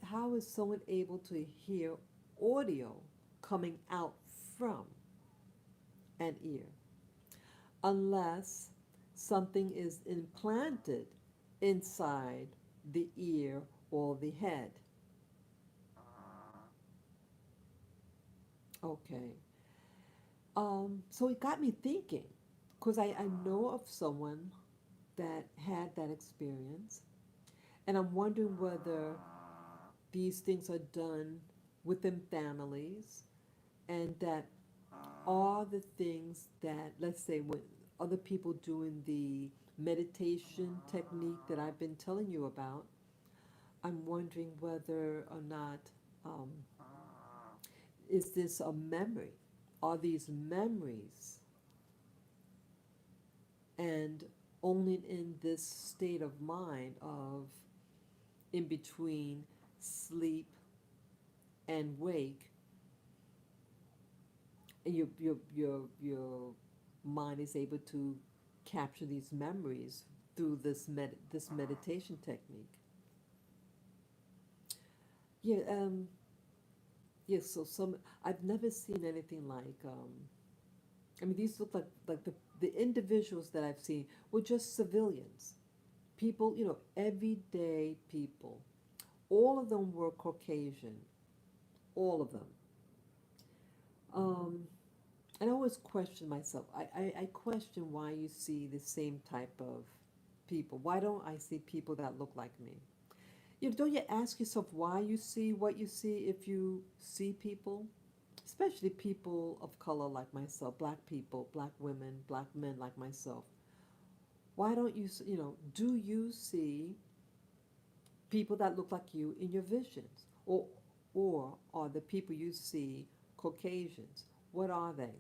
how is someone able to hear audio coming out from an ear unless something is implanted inside the ear or the head? Okay. So it got me thinking, because I know of someone that had that experience, and I'm wondering whether these things are done within families, and that are the things that, let's say, when other people doing the meditation technique that I've been telling you about, I'm wondering whether or not um, is this a memory? Are these memories, and only in this state of mind of in between sleep and wake, and your mind is able to capture these memories through this meditation technique. Yeah, yeah. So some I've never seen anything like. I mean, these look like the individuals that I've seen were just civilians, people, everyday people. All of them were Caucasian, all of them. Um, and I always question myself. I question why you see the same type of people. Why don't I see people that look like me? Don't you ask yourself why you see what you see if you see people, especially people of color like myself, black people, black women, black men like myself? Why don't do you see people that look like you in your visions? Or are the people you see Caucasians? What are they?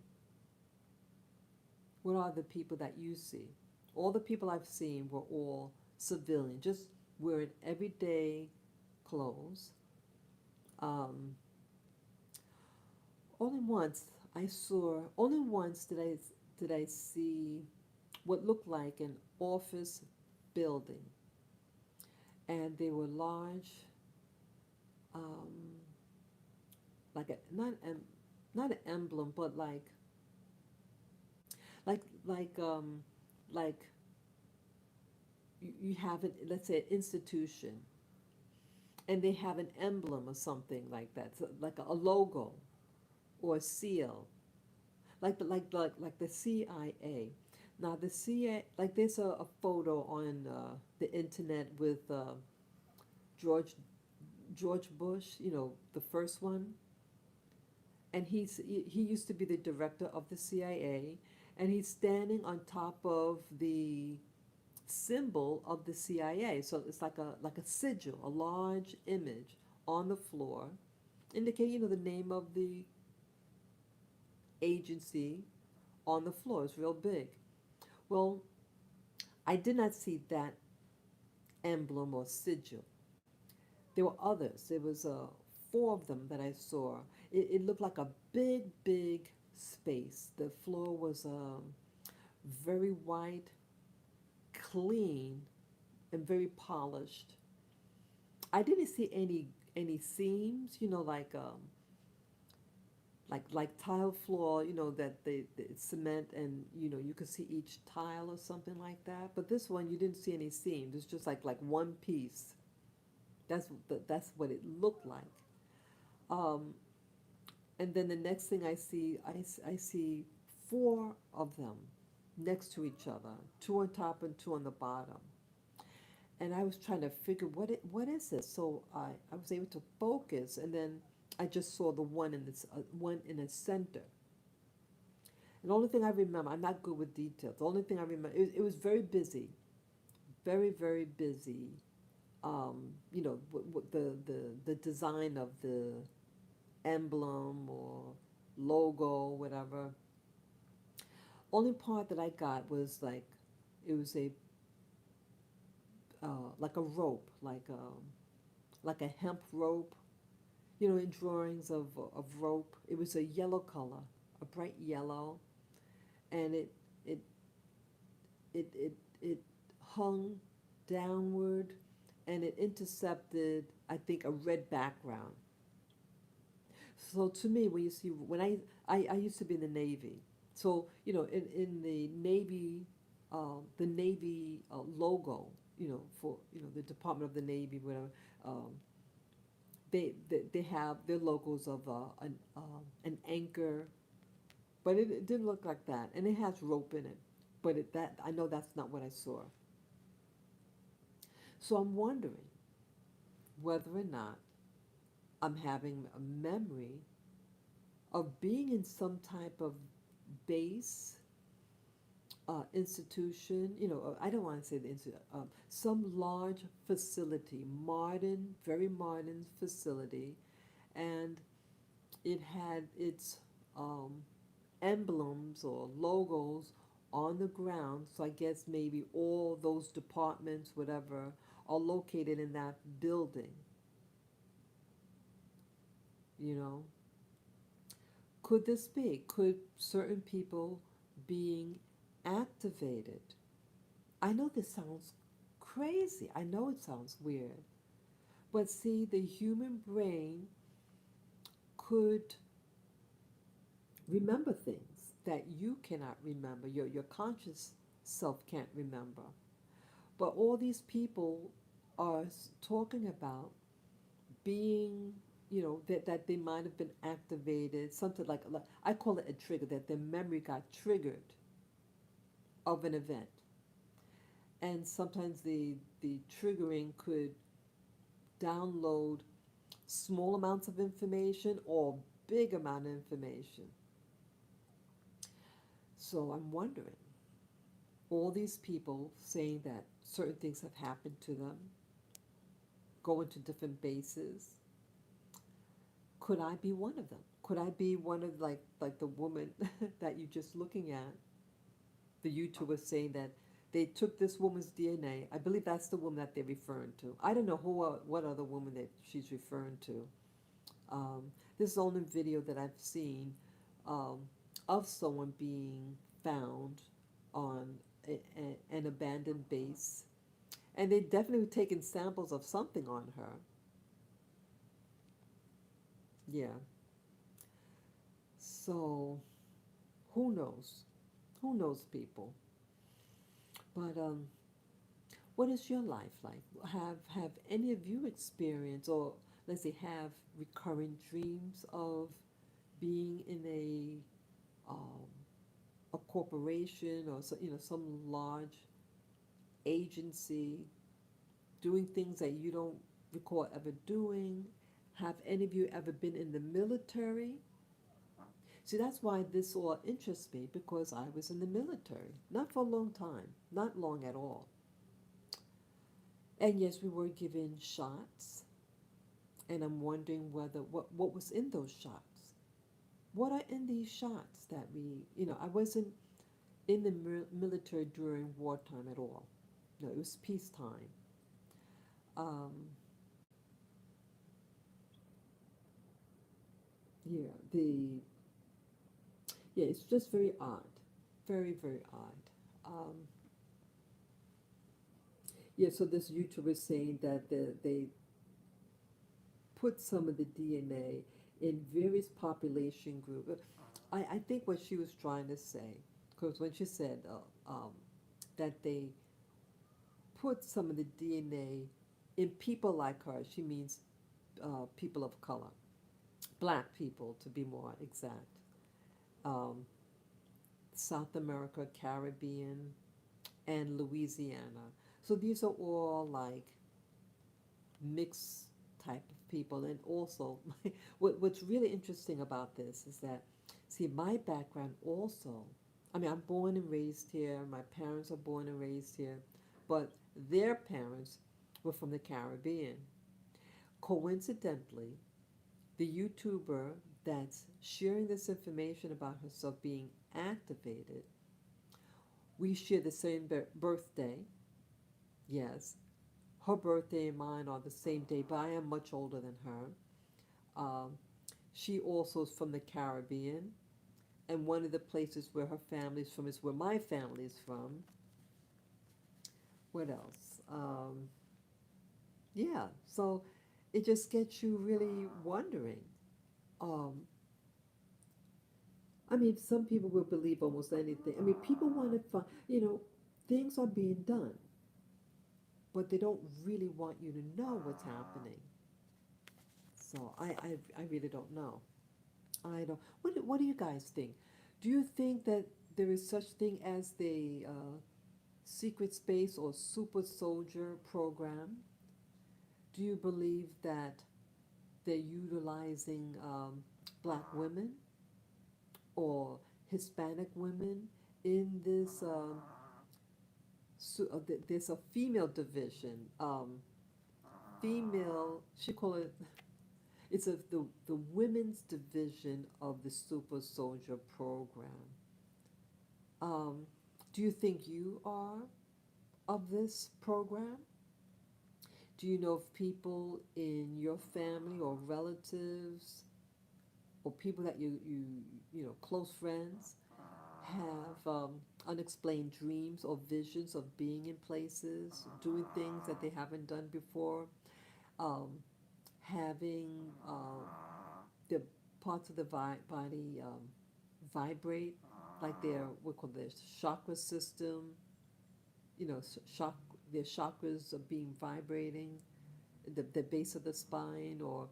What are the people that you see? All the people I've seen were all civilian, just wearing everyday clothes. Um, only once did I see what looked like an office building, and they were large, um, like a not an emblem, but like like um, like you have it. Let's say an institution, and they have an emblem or something like that, so like a logo or a seal, like the CIA. Now the CIA, like there's a photo on the internet with George George Bush, the first one, and he used to be the director of the CIA, and he's standing on top of the symbol of the CIA. So it's like a sigil, a large image on the floor, indicating the name of the agency on the floor. It's real big. Well, I did not see that emblem or sigil. There were others. There was four of them that I saw. It looked like a big, big space. The floor was very white, clean, and very polished. I didn't see any seams, like tile floor, that it's cement, and you could see each tile or something like that. But this one you didn't see any seams. It's just like one piece. That's what it looked like. Um, and then the next thing I see, I see four of them next to each other, two on top and two on the bottom. And I was trying to figure what is this. So I was able to focus, and then I just saw the one in the center. And the only thing I remember, I'm not good with details. The only thing I remember, it was very busy, very very busy. The design of the emblem or logo, whatever. Only part that I got was like it was a like a rope, like a hemp rope. In drawings of rope, it was a yellow color, a bright yellow, and it it hung downward, and it intercepted, I think, a red background. So to me, when I used to be in the Navy, so in the Navy logo, for the Department of the Navy, whatever, um, they have their logos of an anchor, but it didn't look like that, and it has rope in it, but that I know that's not what I saw. So I'm wondering whether or not I'm having a memory of being in some type of base institution. I don't want to say the institute, some large facility, modern, very modern facility, and it had its um, emblems or logos on the ground. So I guess maybe all those departments, whatever, are located in that building. You know, could this be? Could certain people being activated? I know this sounds crazy. I know it sounds weird. But see, the human brain could remember things that you cannot remember, your conscious self can't remember. But all these people are talking about being, that they might have been activated, something like I call it a trigger, that their memory got triggered of an event. And sometimes the triggering could download small amounts of information or big amount of information. So I'm wondering, all these people saying that certain things have happened to them, going to different bases, could I be one of them? Could I be one of like the woman that you're just looking at? The YouTuber saying that they took this woman's DNA. I believe that's the woman that they're referring to. I don't know what other woman that she's referring to. This is the only video that I've seen um, of someone being found on an abandoned base, and they definitely taken samples of something on her. Yeah. So who knows? Who knows, people? But what is your life like? Have any of you experienced, or let's say, have recurring dreams of being in um, a corporation, or some large agency, doing things that you don't recall ever doing? Have any of you ever been in the military? See, that's why this all interests me, because I was in the military, not for a long time, not long at all. And yes, we were given shots, and I'm wondering what was in those shots. What are in these shots that I wasn't in the military during wartime at all. No, it was peacetime. Um, yeah, it's just very odd, very very odd. Yeah, so this YouTuber is saying that they put some of the DNA in various population groups. I think what she was trying to say, because when she said that they put some of the DNA in people like her, she means people of color, black people to be more exact, um, South America, Caribbean, and Louisiana. So these are all like mixed type of people. And also, what's really interesting about this is that, see, my background also, I mean, I'm born and raised here, my parents are born and raised here, but their parents were from the Caribbean. Coincidentally, the YouTuber that's sharing this information about herself being activated, we share the same birthday, yes. Her birthday and mine are the same day, but I am much older than her. Um, she also is from the Caribbean, and one of the places where her family is from is where my family is from. What else? Yeah, so it just gets you really wondering. Um, I mean, some people will believe almost anything. I mean, people want to find, things are being done, but they don't really want you to know what's happening. So I really don't know. I don't. What do you guys think? Do you think that there is such thing as the secret space or super soldier program? Do you believe that they're utilizing black women or Hispanic women in this? There's a female division. Female, she call it. It's the women's division of the super soldier program. Um, do you think you are of this program? Do you know of people in your family or relatives or people that close friends have unexplained dreams or visions of being in places, doing things that they haven't done before, um, having the parts of the body vibrate, like their what call their chakra system, shock their chakras are being vibrating, the base of the spine, or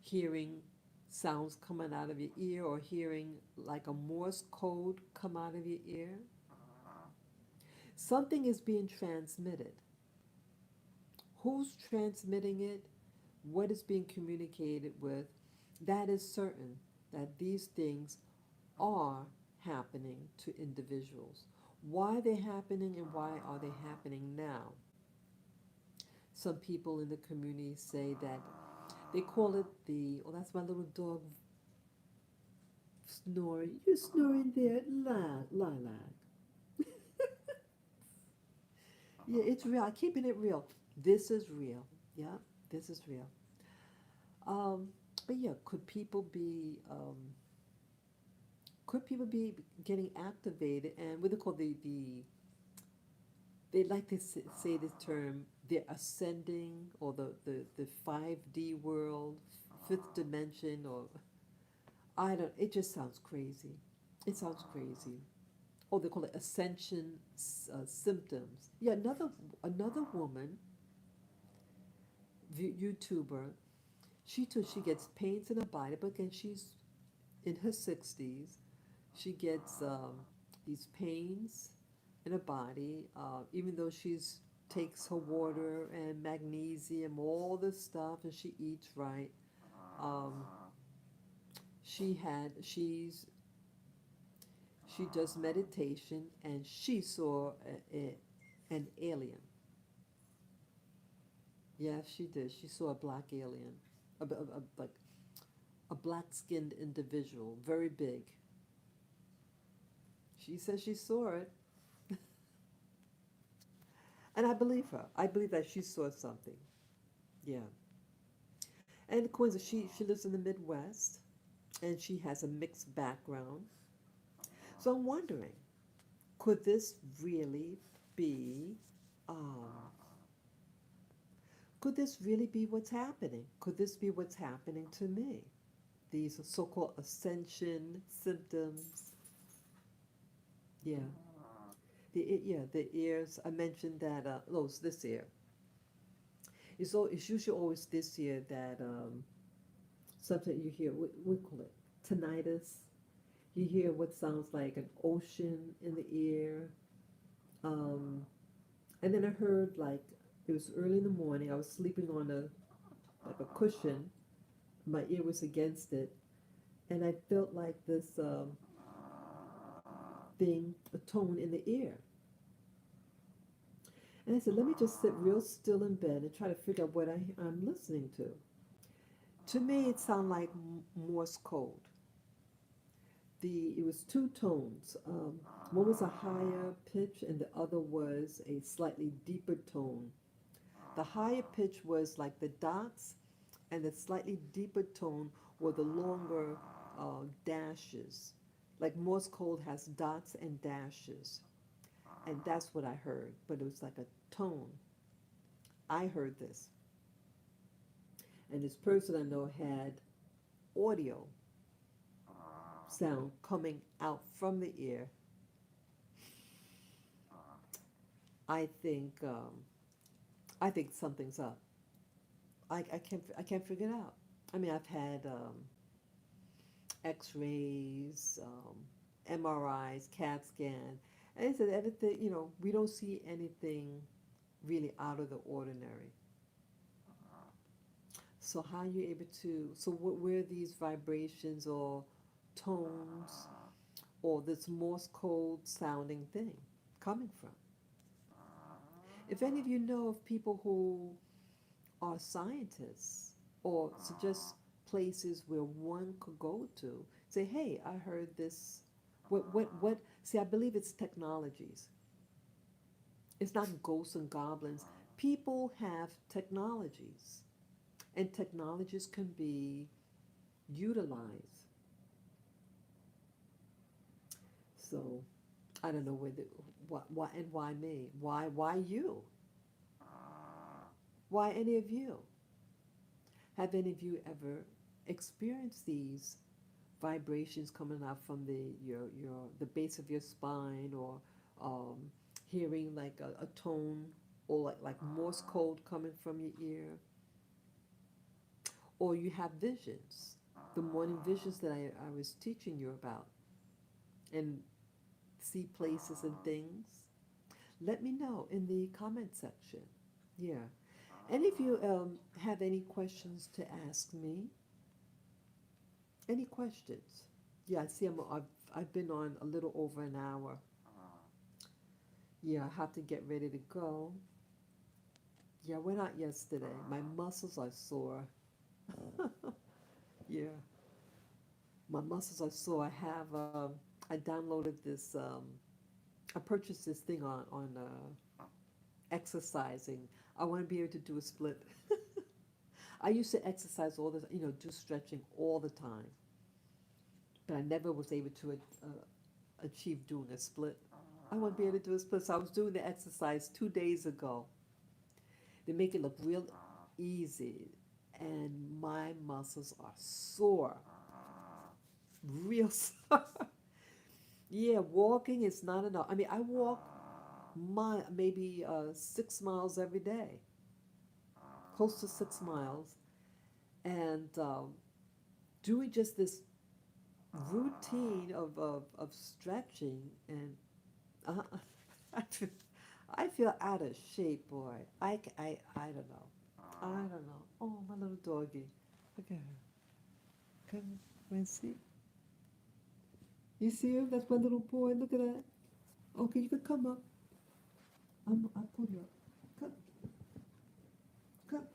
hearing sounds coming out of your ear, or hearing like a Morse code come out of your ear. Something is being transmitted. Who's transmitting it? What is being communicated with? That is certain that these things are happening to individuals. Why they're happening and why are they happening now? Some people in the community say that they call it oh, that's my little dog snoring. You're snoring there, lilac. Yeah, it's real. I'm keeping it real. This is real. Yeah, this is real. Um, but yeah, could people be getting activated? And what they call they like to say the term they're ascending, or the 5D world, fifth dimension, or I don't. It just sounds crazy. It sounds crazy. Oh, they call it ascension symptoms. Yeah, another woman, YouTuber. She gets pains in her body, but again she's in her 60s. She gets these pains in her body, even though she's takes her water and magnesium, all this stuff, and she eats right. Um, she does meditation, and she saw an alien. Yes, she did. She saw a black alien, like a black-skinned individual, very big. She says she saw it, and I believe her. I believe that she saw something. Yeah. And Quincy, she lives in the Midwest, and she has a mixed background. So I'm wondering, could this really be, um, could this really be what's happening? Could this be what's happening to me? these so-called ascension symptoms. Yeah, the ears. I mentioned that. Oh, it's this ear. It's usually always this ear that something you hear. We call it tinnitus. You hear what sounds like an ocean in the ear. Um, and then I heard like it was early in the morning. I was sleeping on a cushion. My ear was against it, and I felt like this thing, a tone in the ear. And I said, let me just sit real still in bed and try to figure out what I'm listening to. To me, it sounded like Morse code. It was two tones. One was a higher pitch, and the other was a slightly deeper tone. The higher pitch was like the dots, and the slightly deeper tone were the longer dashes. Like Morse code has dots and dashes, and that's what I heard. But it was like a tone. I heard this, and this person I know had audio sound coming out from the ear. I think I think something's up. I can't figure it out. I mean, I've had X-rays, MRIs, CAT scan, and they said everything. We don't see anything really out of the ordinary. So how are you able to? So where are these vibrations or tones or this Morse code sounding thing coming from? If any of you know of people who are scientists or suggest places where one could go to, say, hey, I heard this. What? See, I believe it's technologies. It's not ghosts and goblins. People have technologies, and technologies can be utilized. So I don't know whether why and why me? Why you? Why any of you? Have any of you ever experienced these vibrations coming out from the base of your spine, or um, hearing like a tone, or like Morse code coming from your ear, or you have visions, the morning visions that I was teaching you about, and see places and things? Let me know in the comment section. Yeah. And if you have any questions to ask me, any questions? Yeah, I see I've been on a little over an hour. Yeah, I have to get ready to go. Yeah, I went out yesterday. My muscles are sore. Yeah, my muscles are sore. I downloaded this. I purchased this thing on exercising. I want to be able to do a split. I used to exercise all the, do stretching all the time, but I never was able to achieve doing a split. I want to be able to do a split. So I was doing the exercise 2 days ago. They make it look real easy, and my muscles are sore, real sore. Yeah, walking is not enough. I mean, I walk maybe 6 miles every day, close to 6 miles, and doing just this routine of stretching, and uh, I feel, I feel out of shape, boy. I don't know. I don't know. Oh, my little doggy. Look at her. Come and see. You see him? That's my little boy. Look at that. Okay, you can come up. I'll pull you up. Come, come.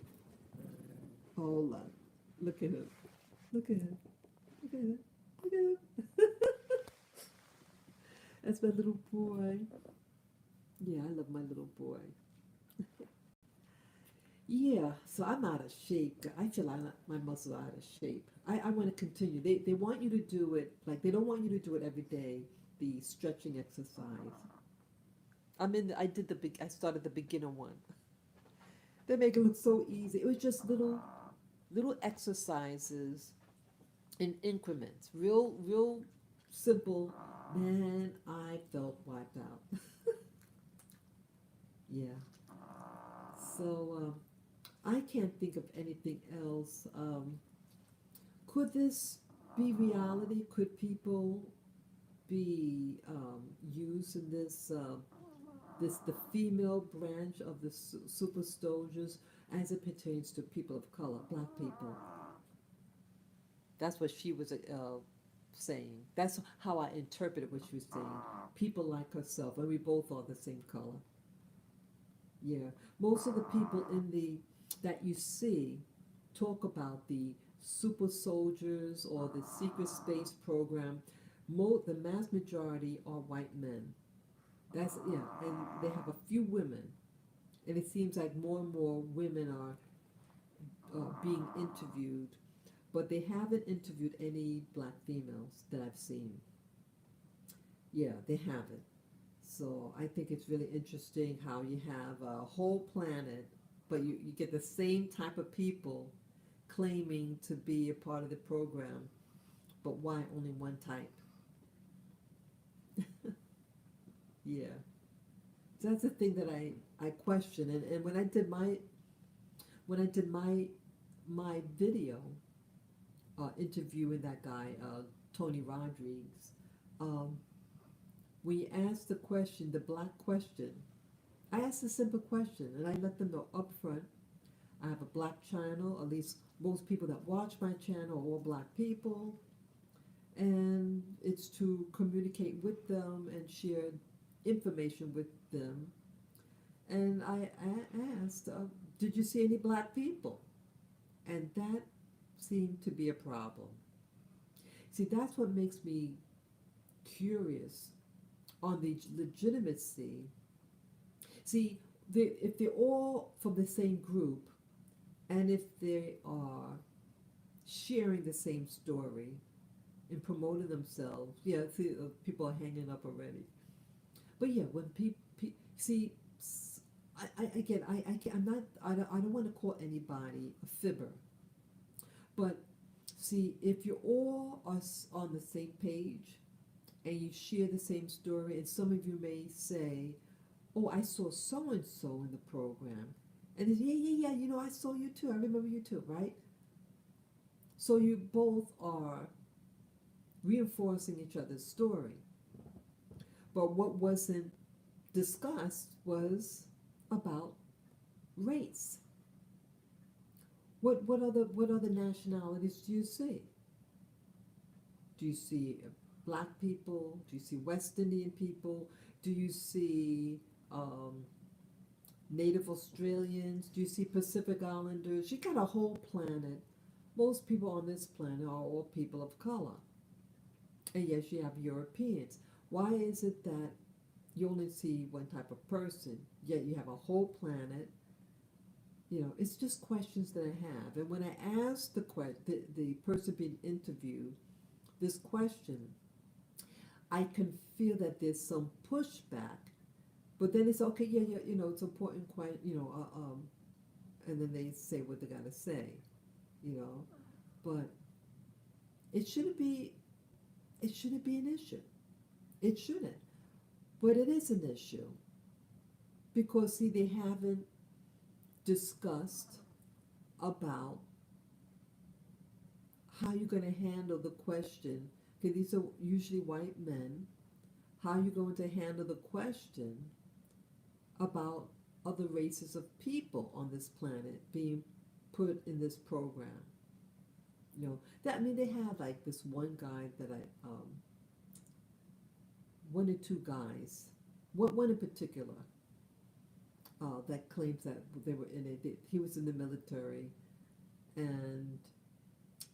Hold on. Look at him. Look at him. Look at him. Look at him. That's my little boy. Yeah, I love my little boy. Yeah, so I'm out of shape. I feel like my muscles are out of shape. I want to continue. They want you to do it, like they don't want you to do it every day, the stretching exercise. I started the beginner one. They make it look so easy. It was just little exercises in increments, real simple. Man, I felt wiped out. Yeah. So I can't think of anything else. Could this be reality? Could people be used in this the female branch of the super soldiers as it pertains to people of color, black people? That's what she was saying. That's how I interpreted what she was saying. People like herself, and we both are the same color. Yeah, most of the people in the that you see talk about the super soldiers or the secret space program. The mass majority are white men. That's yeah, and they have a few women, and it seems like more and more women are being interviewed, but they haven't interviewed any black females that I've seen. Yeah, they haven't. So I think it's really interesting how you have a whole planet, but you get the same type of people claiming to be a part of the program, but why only one type? Yeah. So that's the thing that I question. And when I did my video interviewing that guy, Tony Rodriguez, um, we asked the question, the black question, I asked a simple question and I let them know up front I have a black channel, at least most people that watch my channel are all black people, and it's to communicate with them and share information with them. And I asked, did you see any black people? And that seemed to be a problem. See, that's what makes me curious on the legitimacy. See, if they're all from the same group, and if they are sharing the same story and promoting themselves, yeah, see, people are hanging up already. But yeah, when people see, again, I'm not, I don't want to call anybody a fibber, but see, if you all are on the same page and you share the same story, and some of you may say, oh, I saw so and so in the program. And it's, yeah, I saw you too. I remember you too, right? So you both are reinforcing each other's story. But what wasn't discussed was about race. What other nationalities do you see? Do you see black people? Do you see West Indian people? Do you see Native Australians? Do you see Pacific Islanders? You got a whole planet. Most people on this planet are all people of color. And yes, you have Europeans. Why is it that you only see one type of person, yet you have a whole planet? It's just questions that I have. And when I ask the person being interviewed this question, I can feel that there's some pushback. But then it's okay, yeah, it's important, and then they say what they gotta say, you know. But it shouldn't be, it shouldn't be an issue. It shouldn't. But it is an issue because see, they haven't discussed about how you're going to handle the question. Okay, these are usually white men. How are you going to handle the question about other races of people on this planet being put in this program? That, I mean, they have like this one guy that one or two guys, one in particular, that claims that they were in he was in the military, and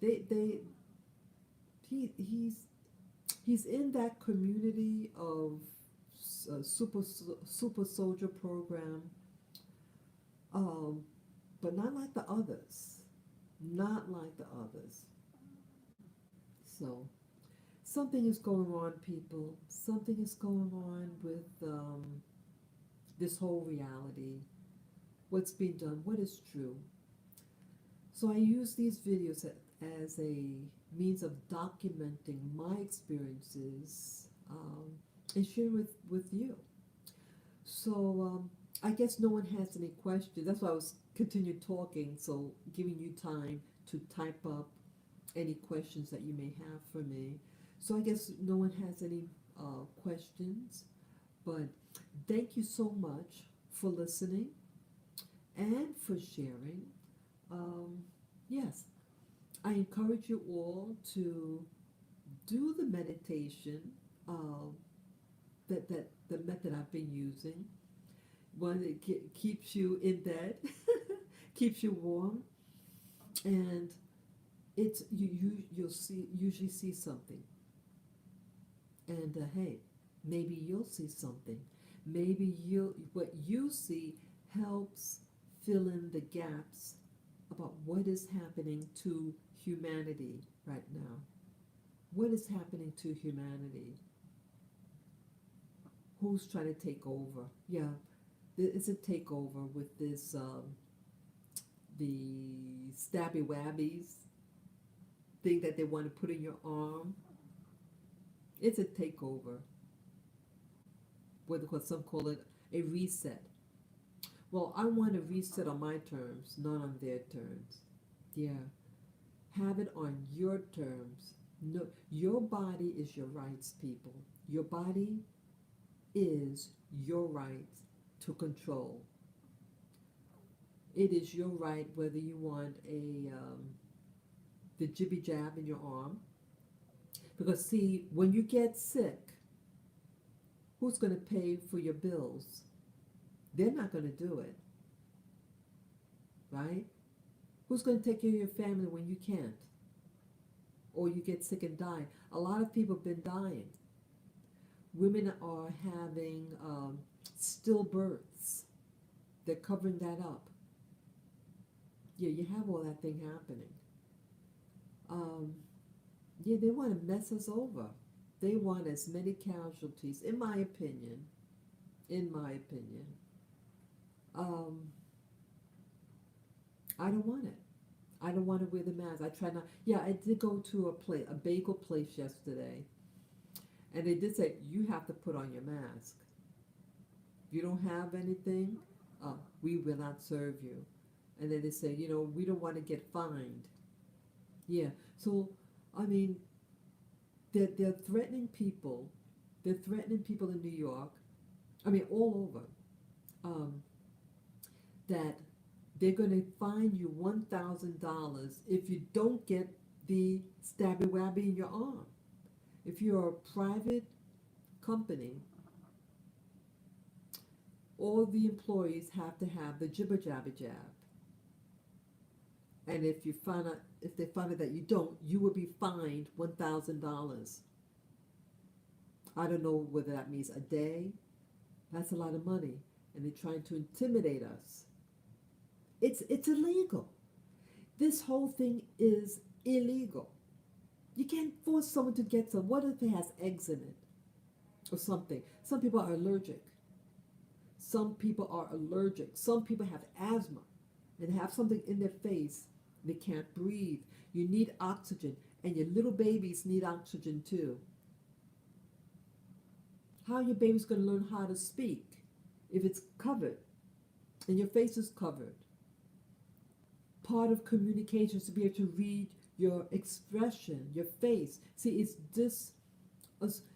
they he's in that community of super soldier program, um, but not like the others, not like the others. So something is going on, people. Something is going on with this whole reality. What's being done? What is true? So I use these videos as a means of documenting my experiences and sharing with you. So I guess no one has any questions. That's why I was continue talking, so giving you time to type up any questions that you may have for me. So I guess no one has any questions, but thank you so much for listening and for sharing. Um, yes, I encourage you all to do the meditation uh, that the method I've been using. One, it keeps you in bed, keeps you warm, and you'll see usually see something. And hey, maybe you'll see something. Maybe what you see helps fill in the gaps about what is happening to humanity right now. What is happening to humanity? Who's trying to take over? Yeah, it's a takeover with this the stabby wabbies thing that they want to put in your arm. It's a takeover. What some call it a reset. Well, I want a reset on my terms, not on their terms. Yeah, have it on your terms. No, your body is your rights, people. Your body is your right to control. It is your right whether you want the jibby jab in your arm. Because see, when you get sick, who's going to pay for your bills? They're not going to do it, right? Who's going to take care of your family when you can't? Or you get sick and die? A lot of people have been dying. Women are having stillbirths. They're covering that up. Yeah, you have all that thing happening. Um, yeah, they want to mess us over. They want as many casualties, in my opinion. In my opinion, um, I don't want it. I don't want to wear the mask. I try not. Yeah, I did go to a bagel place yesterday, and they did say you have to put on your mask. If you don't have anything, we will not serve you. And then they say, we don't want to get fined. Yeah. So, I mean, they're threatening people. They're threatening people in New York. I mean, all over. Um, that they're going to fine you $1,000 if you don't get the stabby wabby in your arm. If you're a private company, all the employees have to have the jibber jabber jab. And if they find out that you don't, you will be fined $1,000. I don't know whether that means a day. That's a lot of money, and they're trying to intimidate us. It's illegal. This whole thing is illegal. You can't force someone to get some. What if it has eggs in it or something? Some people are allergic. Some people are allergic. Some people have asthma and have something in their face. They can't breathe. You need oxygen, and your little babies need oxygen too. How are your babies going to learn how to speak if it's covered and your face is covered? Part of communication is to be able to read your expression, your face. See,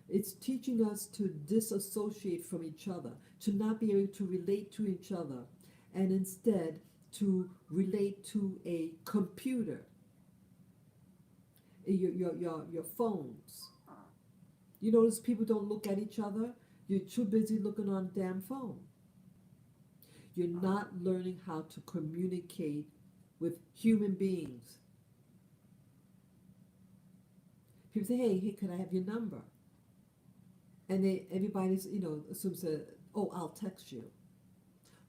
it's teaching us to disassociate from each other, to not be able to relate to each other, and instead to relate to a computer, your phones. You notice people don't look at each other. You're too busy looking on a damn phone. You're not learning how to communicate with human beings. People say, hey, could I have your number? And everybody's, assumes that, oh, I'll text you.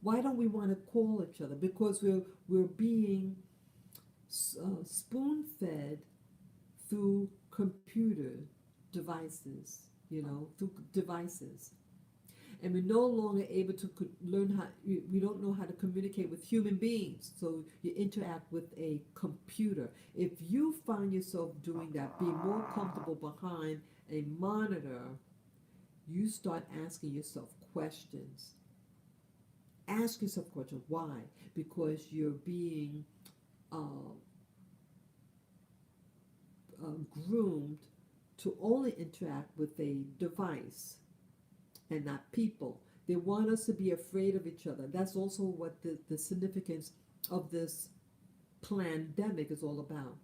Why don't we want to call each other? Because we're being spoon-fed through computer devices, through devices. And we're no longer able to learn how, we don't know how to communicate with human beings. So you interact with a computer. If you find yourself doing that, being more comfortable behind a monitor, you start asking yourself questions. Ask yourself questions. Why? Because you're being uh, groomed to only interact with a device and not people. They want us to be afraid of each other. That's also what the significance of this pandemic is all about.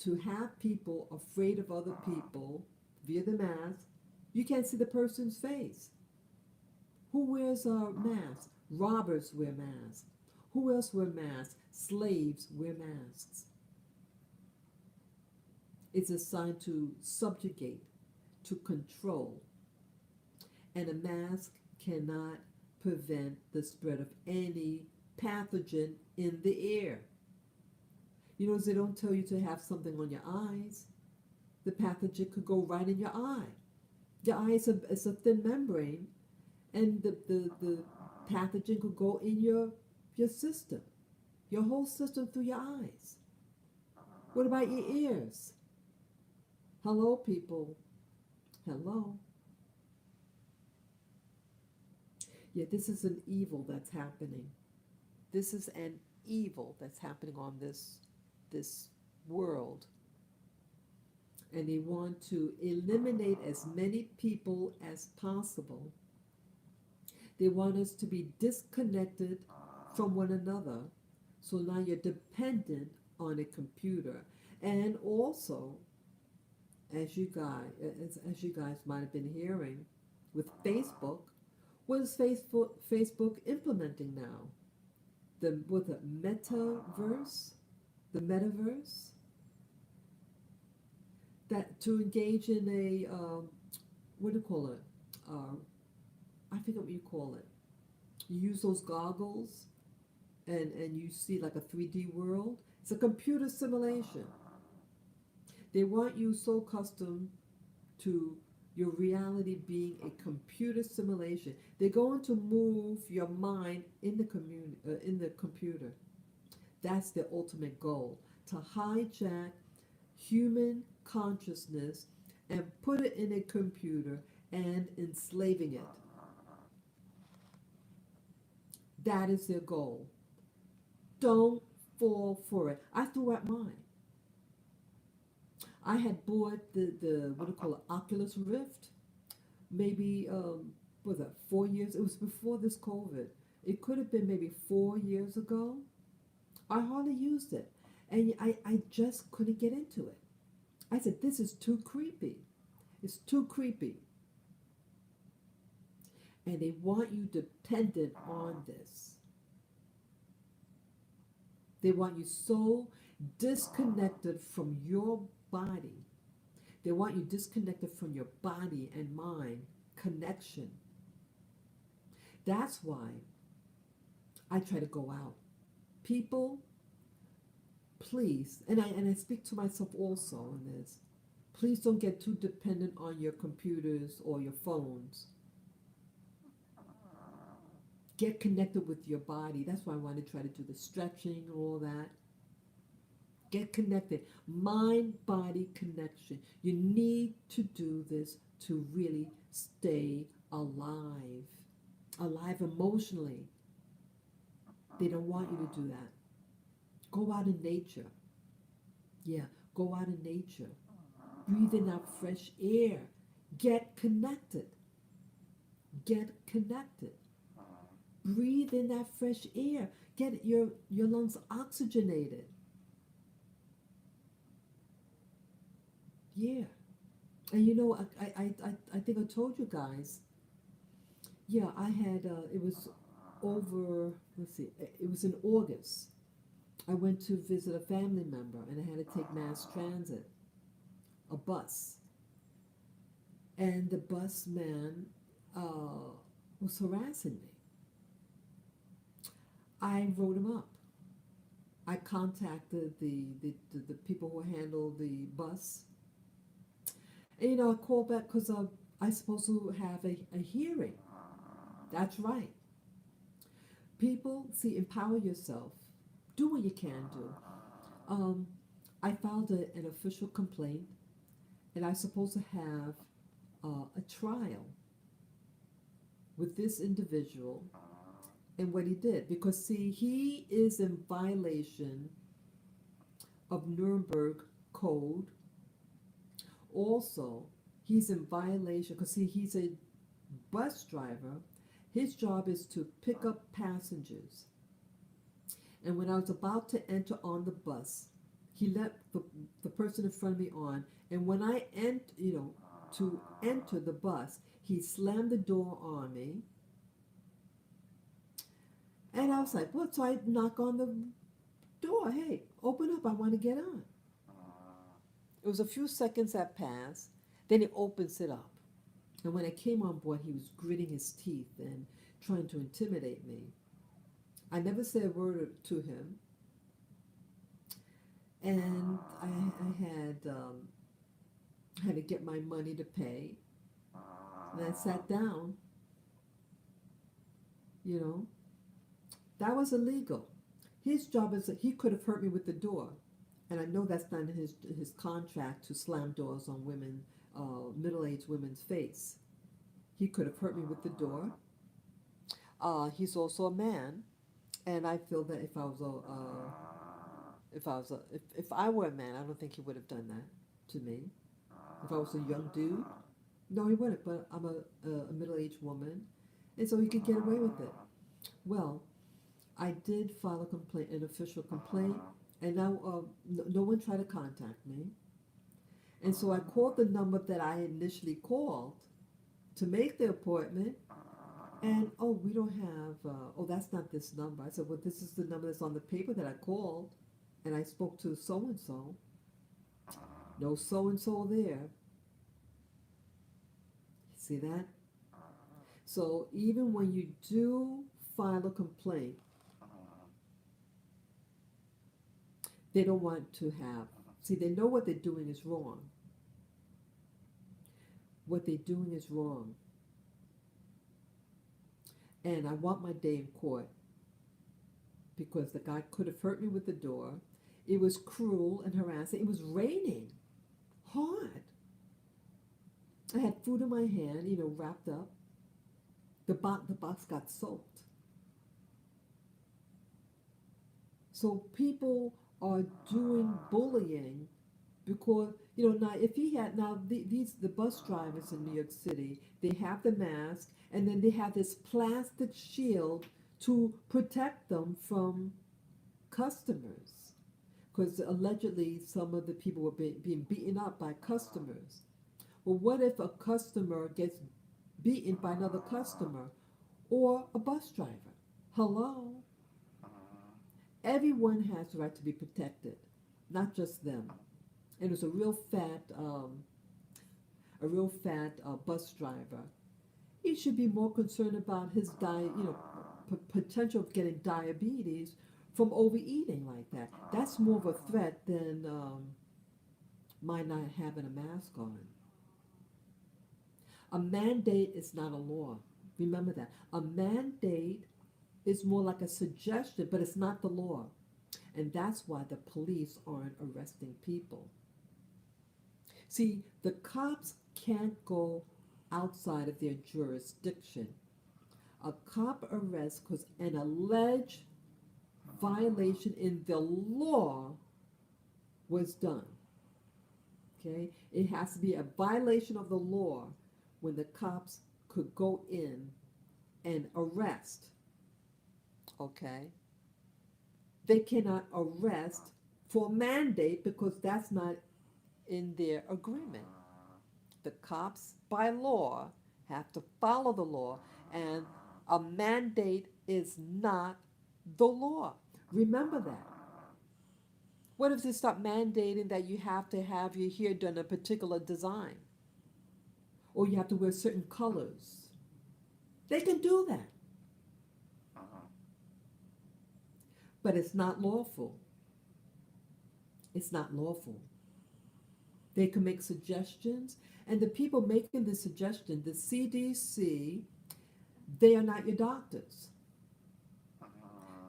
To have people afraid of other people via the mask. You can't see the person's face. Who wears a mask? Robbers wear masks. Who else wear masks? Slaves wear masks. It's a sign to subjugate, to control. And a mask cannot prevent the spread of any pathogen in the air. You know, they don't tell you to have something on your eyes. The pathogen could go right in your eye. Your eye is a thin membrane, and the pathogen could go in your system, your whole system through your eyes. What about your ears? Hello, people. Hello. Yeah, this is an evil that's happening. This is an evil that's happening on this world. And they want to eliminate as many people as possible. They want us to be disconnected from one another. So now you're dependent on a computer. And also, as you guys might have been hearing, with Facebook, what is Facebook implementing now? The metaverse, the metaverse, that to engage in a what do you call it? I forget what you call it. You use those goggles, and you see like a 3D world. It's a computer simulation. They want you so accustomed to your reality being a computer simulation. They're going to move your mind in the computer. That's their ultimate goal, to hijack human consciousness and put it in a computer and enslaving it. That is their goal. Don't fall for it. I threw out mine. I had bought the what do you call it, Oculus Rift, maybe was it 4 years? It was before this COVID. It could have been maybe 4 years ago. I hardly used it, and I just couldn't get into it. I said, this is too creepy. It's too creepy. And they want you dependent on this. They want you so disconnected from your body. They want you disconnected from your body and mind connection. That's why I try to go out. People, please, and I speak to myself also in this, please don't get too dependent on your computers or your phones. Get connected with your body. That's why I want to try to do the stretching and all that. Get connected. Mind-body connection. You need to do this to really stay alive. Alive emotionally. They don't want you to do that. Go out in nature. Yeah, go out in nature. Breathe in that fresh air. Get connected. Get connected. Breathe in that fresh air. Get your lungs oxygenated. Yeah. And you know, I think I told you guys, yeah, I had, it was over, let's see, it was in August. I went to visit a family member, and I had to take mass transit, a bus. And the bus man was harassing me. I wrote him up. I contacted the people who handle the bus. And, you know, I called back because I'm supposed to have a hearing. That's right. People, see, empower yourself. Do what you can do. Um, I filed an official complaint, and I'm supposed to have a trial with this individual and what he did. Because, see, he is in violation of Nuremberg Code. Also, he's in violation because, see, he's a bus driver. His job is to pick up passengers. And when I was about to enter on the bus, he let the person in front of me on. And when I to enter the bus, he slammed the door on me. And I was like, what? So I knock on the door. Hey, open up. I want to get on. It was a few seconds that passed. Then he opens it up. And when I came on board, he was gritting his teeth and trying to intimidate me. I never said a word to him. And I had to get my money to pay. And I sat down, you know. That was illegal. His job is that he could have hurt me with the door. And I know that's not in his contract to slam doors on women, middle-aged women's face. He could have hurt me with the door. He's also a man, and I feel that if I were a man, I don't think he would have done that to me. If I was a young dude, no, he wouldn't. But I'm a middle-aged woman, and so he could get away with it. Well, I did file a complaint, an official complaint, and now no one tried to contact me. And so I called the number that I initially called to make the appointment. And, oh, we don't have, that's not this number. I said, well, this is the number that's on the paper that I called. And I spoke to so-and-so. No so-and-so there. See that? So even when you do file a complaint, they don't want to have, see, they know what they're doing is wrong. What they're doing is wrong. And I want my day in court because the guy could have hurt me with the door. It was cruel and harassing. It was raining hard. I had food in my hand, wrapped up. The box got soaked. So people are doing bullying because, now if he had, the bus drivers in New York City, they have the mask and then they have this plastic shield to protect them from customers. Because allegedly some of the people were being beaten up by customers. Well, what if a customer gets beaten by another customer or a bus driver? Hello? Everyone has the right to be protected, not just them. And it was a real fat bus driver. He should be more concerned about his potential of getting diabetes from overeating like that. That's more of a threat than my not having a mask on. A mandate is not a law. Remember that. A mandate is more like a suggestion, but it's not the law. And that's why the police aren't arresting people. See, the cops can't go outside of their jurisdiction. A cop arrests because an alleged violation in the law was done. Okay? It has to be a violation of the law when the cops could go in and arrest. Okay? They cannot arrest for mandate because that's not in their agreement. The cops, by law, have to follow the law, and a mandate is not the law. Remember that. What if they start mandating that you have to have your hair done a particular design? Or you have to wear certain colors? They can do that. But it's not lawful. It's not lawful. They can make suggestions, and the people making the suggestion, the CDC, They are not your doctors.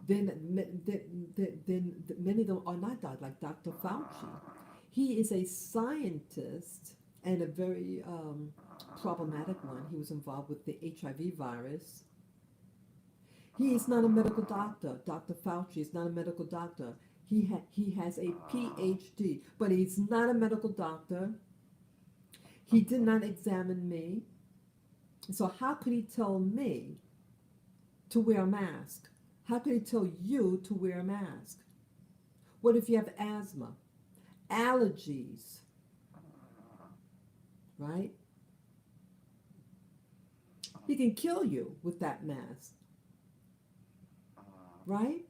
Then many of them are not doctors, like Dr. Fauci. He is a scientist and a very problematic one. He was involved with the HIV virus. He is not a medical doctor. Dr. Fauci is not a medical doctor. He has a PhD, but he's not a medical doctor. He did not examine me. So how could he tell me to wear a mask? How could he tell you to wear a mask? What if you have asthma, allergies, right? He can kill you with that mask, right?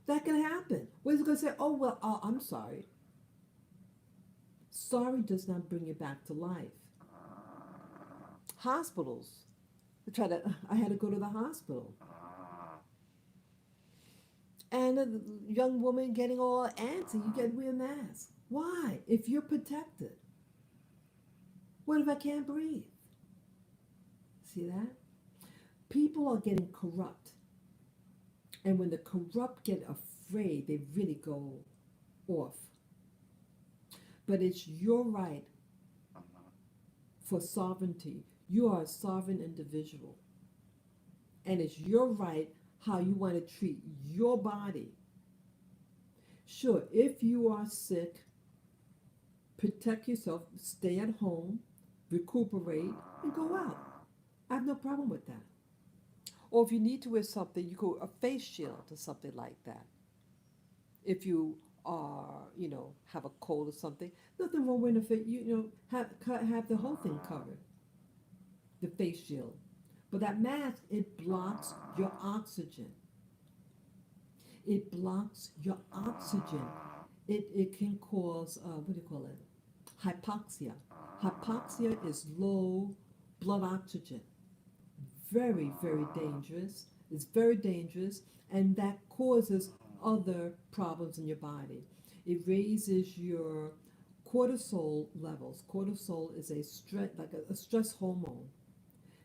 That can happen. What is he going to say? Oh, well, I'm sorry. Sorry does not bring you back to life. Hospitals. I had to go to the hospital. And a young woman getting all antsy, you get to wear a mask. Why? If you're protected. What if I can't breathe? See that? People are getting corrupt. And when the corrupt get afraid, they really go off. But it's your right for sovereignty. You are a sovereign individual. And it's your right how you want to treat your body. Sure, if you are sick, protect yourself, stay at home, recuperate, and go out. I have no problem with that. Or if you need to wear something, you go a face shield or something like that. If you are, have a cold or something, nothing wrong with it. Have the whole thing covered, the face shield. But that mask, it blocks your oxygen. It blocks your oxygen. It can cause, what do you call it? Hypoxia. Hypoxia is low blood oxygen. Very, very dangerous. It's very dangerous, and that causes other problems in your body. It raises your cortisol levels. Cortisol is a stress hormone.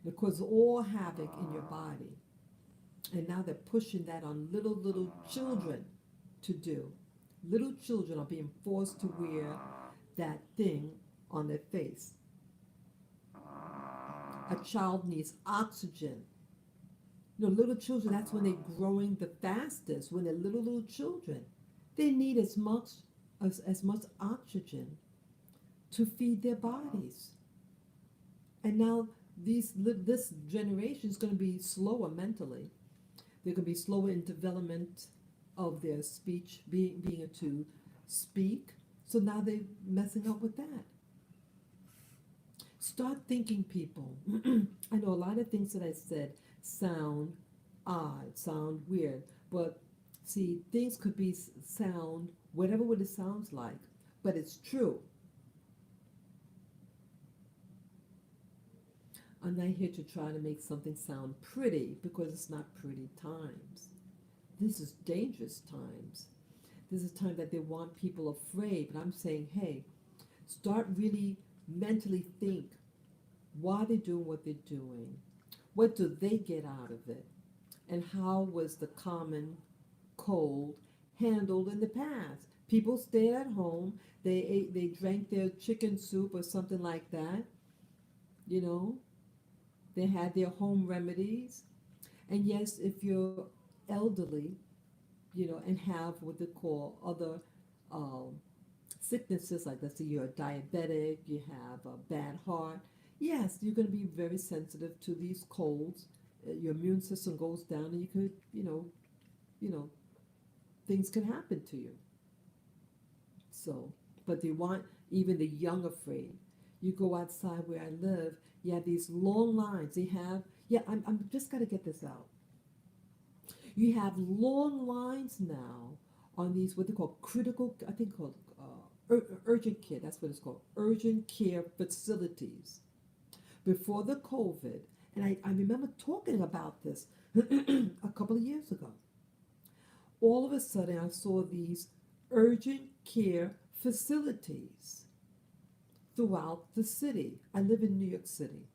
It causes all havoc in your body. And now they're pushing that on little children to do. Little children are being forced to wear that thing on their face. A child needs oxygen. Little children, that's when they're growing the fastest, when they're little children. They need as much oxygen to feed their bodies. And now this generation is going to be slower mentally. They're going to be slower in development of their speech, being able to speak. So now they're messing up with that. Start thinking, people. I know a lot of things that I said sound odd, sound weird, but see, things could sound whatever it sounds like, but it's true. I'm not here to try to make something sound pretty, because it's not pretty times. This is dangerous times. This is time that they want people afraid, but I'm saying, hey, start really mentally think why they're doing what they're doing. What do they get out of it? And how was the common cold handled in the past? People stayed at home. They drank their chicken soup or something like that. They had their home remedies. And yes, if you're elderly, and have what they call other sicknesses, like let's say you're a diabetic, you have a bad heart, yes, you're going to be very sensitive to these colds. Your immune system goes down, and you could, things can happen to you. So, but they want even the young afraid. You go outside where I live, you have these long lines. I'm just got to get this out. You have long lines now on these, what they call critical, I think called urgent care. That's what it's called, urgent care facilities. Before the COVID, and I remember talking about this a couple of years ago. All of a sudden, I saw these urgent care facilities throughout the city. I live in New York City.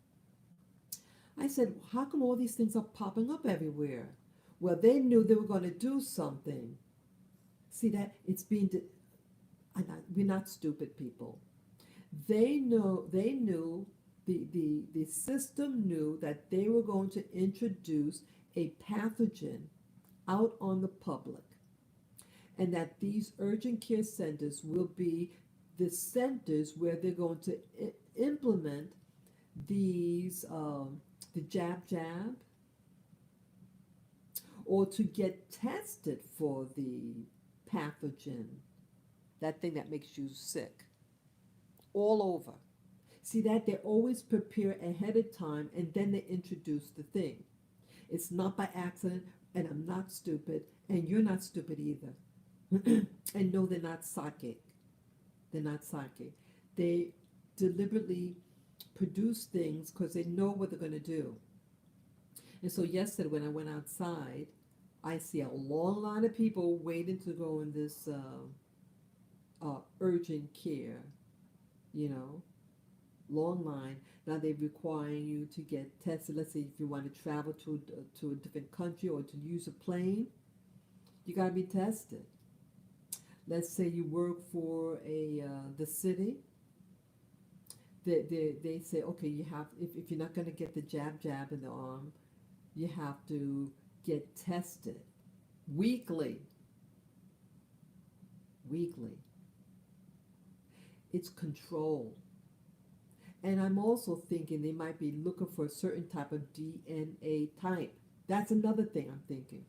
I said, how come all these things are popping up everywhere? Well, they knew they were going to do something. See that? It's being, we're not stupid people. They knew, the system knew that they were going to introduce a pathogen out on the public, and that these urgent care centers will be the centers where they're going to implement these, the jab, or to get tested for the pathogen, that thing that makes you sick, all over. See that? They always prepare ahead of time and then they introduce the thing. It's not by accident, and I'm not stupid, and you're not stupid either. And no, they're not psychic. They're not psychic. They deliberately produce things because they know what they're going to do. And so yesterday when I went outside, I see a long line of people waiting to go in this urgent care, you know, long line. Now they require you to get tested. Let's say if you want to travel to a different country or to use a plane, you got to be tested. Let's say you work for the city. They say, okay, you have, if you're not going to get the jab in the arm, you have to get tested weekly. Weekly. It's control. And I'm also thinking they might be looking for a certain type of DNA type. That's another thing I'm thinking.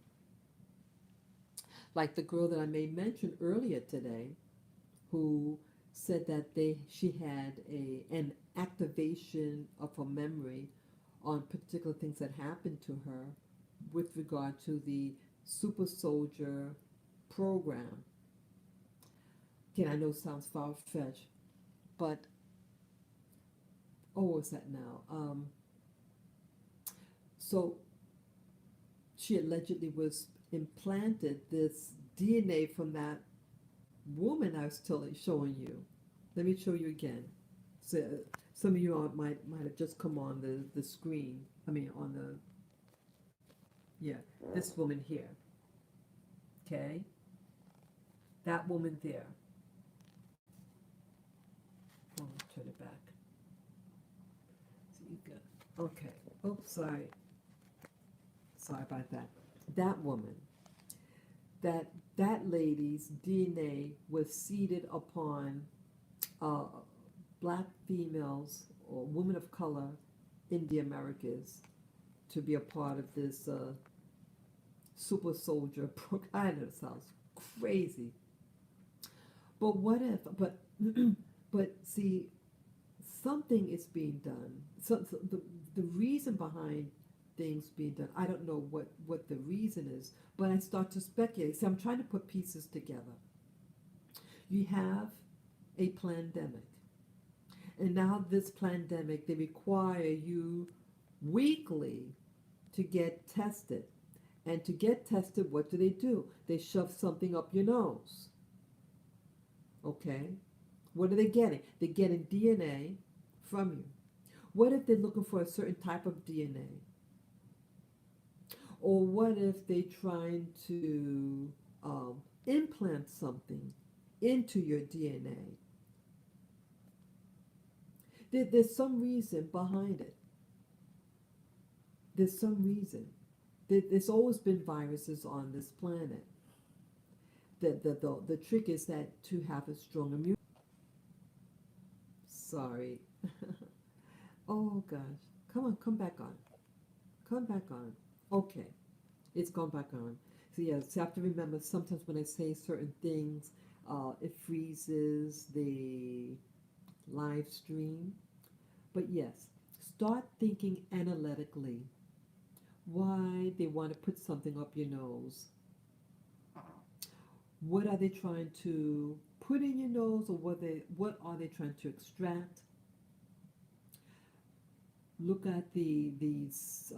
Like the girl that I made mention earlier today, who said that she had an activation of her memory on particular things that happened to her with regard to the super soldier program. Again, I know it sounds far-fetched, but what's that now? So she allegedly was implanted this DNA from that woman I was showing you. Let me show you again. So some of you might have just come on the screen. I mean, on the, yeah, this woman here. Okay, that woman there. Oh, turn it back. So you got, okay. Oops, sorry. Sorry about that. That woman. That lady's DNA was seeded upon black females or women of color in the Americas to be a part of this super soldier program. I know it sounds crazy, but what if? But see, something is being done. So the reason behind things being done, I don't know what the reason is, but I start to speculate. So I'm trying to put pieces together. You have a pandemic, and now this pandemic, they require you weekly to get tested. And to get tested, what do? They shove something up your nose. Okay? What are they getting? They're getting DNA from you. What if they're looking for a certain type of DNA? Or what if they're trying to implant something into your DNA? There's some reason behind it. There's some reason. There's always been viruses on this planet. The trick is that to have a strong immune. Sorry. Oh gosh. Come back on. Come back on. Okay. It's gone back on. So yes, you have to remember sometimes when I say certain things, it freezes the live stream. But yes, start thinking analytically. Why they want to put something up your nose? What are they trying to put in your nose, or what are they trying to extract? Look at these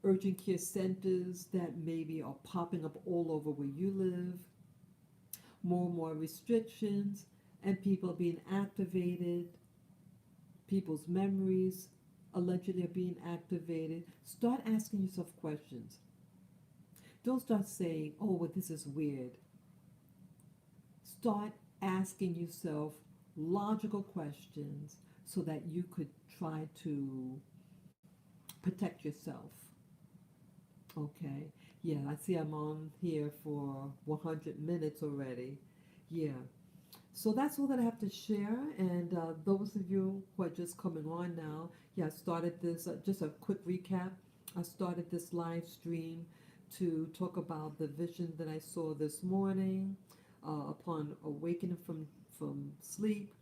urgent care centers that maybe are popping up all over where you live. More and more restrictions, and people are being activated. People's memories allegedly are being activated, start asking yourself questions. Don't start saying, oh, well, this is weird. Start asking yourself logical questions so that you could try to protect yourself. Okay. Yeah, I see I'm on here for 100 minutes already. Yeah. So that's all that I have to share. And those of you who are just coming on now, yeah, I started this, just a quick recap. I started this live stream to talk about the vision that I saw this morning upon awakening from sleep.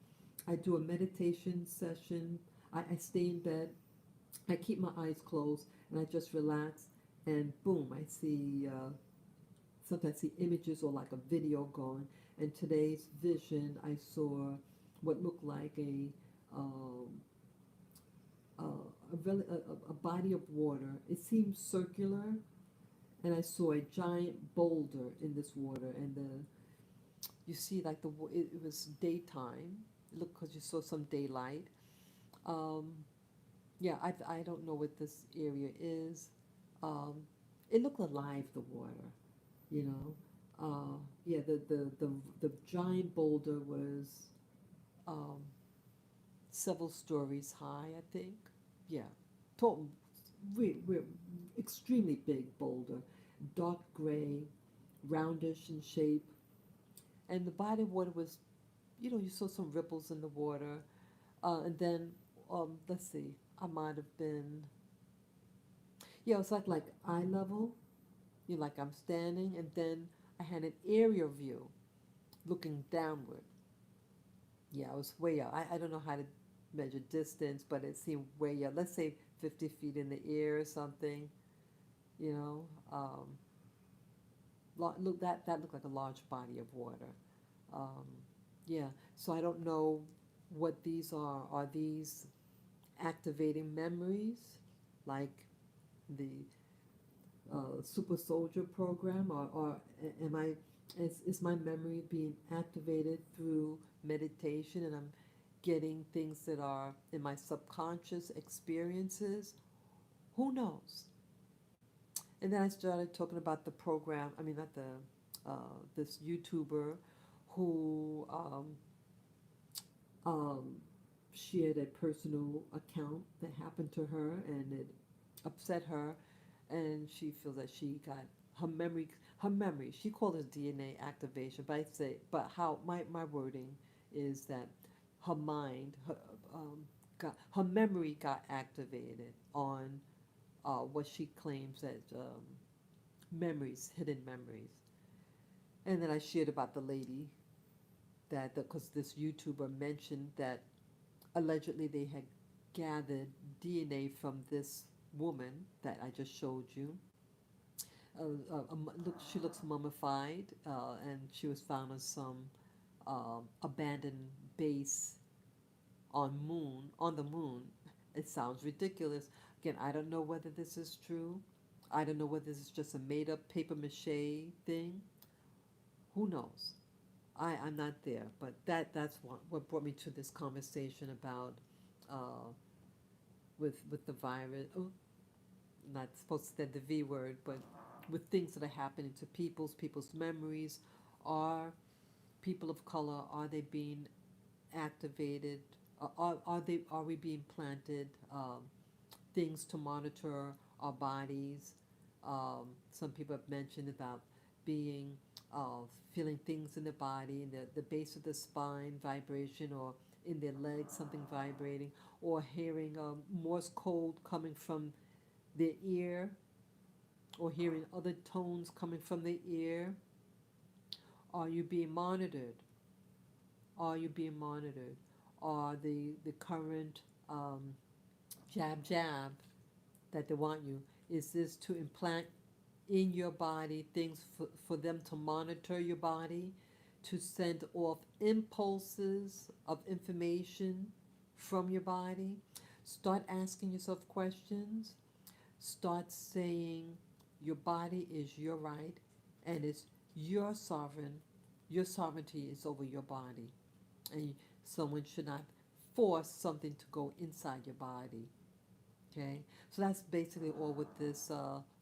I do a meditation session. I stay in bed. I keep my eyes closed and I just relax. And boom, I see sometimes see images or like a video going. And today's vision, I saw what looked like um, a body of water. It seemed circular, and I saw a giant boulder in this water. And you see like it was daytime. Look, because you saw some daylight. Um, yeah, I don't know what this area is. Um, it looked alive, the water. You know. Yeah, the giant boulder was um, several stories high, I think. Yeah, tall, we're extremely big boulder, dark gray, roundish in shape, and the body of water was, you saw some ripples in the water, and then let's see, I might have been, yeah, it was like eye level, like I'm standing, and then I had an aerial view looking downward. Yeah, I was way up. I don't know how to measure distance, but it seemed way up. Let's say 50 feet in the air or something, you know. Look, that looked like a large body of water. Um, yeah, so I don't know what these are. Are these activating memories, like the super soldier program, or am I, is my memory being activated through meditation and I'm getting things that are in my subconscious experiences? Who knows? And then I started talking about the program, I mean, not this YouTuber who um, shared a personal account that happened to her and it upset her, and she feels that she got her memory she called it DNA activation, but I say, but how my wording is that her mind um, her memory got activated on what she claims that memories, hidden memories. And then I shared about the lady that because this YouTuber mentioned that allegedly they had gathered DNA from this woman that I just showed you. She looks mummified, and she was found on some abandoned base on the moon. It sounds ridiculous. Again, I don't know whether this is true. I don't know whether this is just a made-up paper mache thing. Who knows? I'm not there, but that's what brought me to this conversation about uh, with the virus. Oh, not supposed to say the V word, but with things that are happening to people's memories. Are people of color, are they being activated? Are we being planted things to monitor our bodies? Some people have mentioned about being feeling things in the body, in the base of the spine vibration, or in their legs something vibrating, or hearing Morse code coming from their ear, or hearing other tones coming from the ear. Are you being monitored? Are you being monitored? Are the current jab that they want you, is this to implant in your body things for them to monitor your body, to send off impulses of information from your body? Start asking yourself questions. Start saying your body is your right and it's your sovereign. Your sovereignty is over your body, and someone should not force something to go inside your body. Okay, so that's basically all what this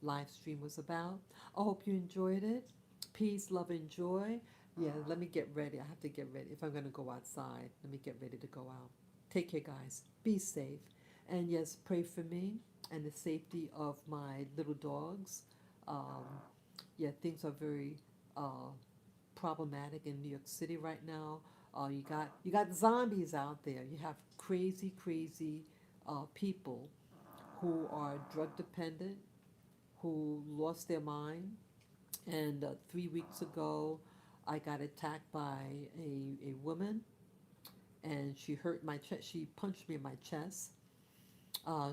live stream was about. I hope you enjoyed it. Peace, love, and joy. Yeah, let me get ready. I have to get ready. If I'm going to go outside, let me get ready to go out. Take care, guys. Be safe. And yes, pray for me and the safety of my little dogs. Um, yeah, things are very uh, problematic in New York City right now. You got zombies out there. You have crazy, crazy people who are drug dependent, who lost their mind. And 3 weeks ago, I got attacked by a woman, and she hurt my chest. She punched me in my chest.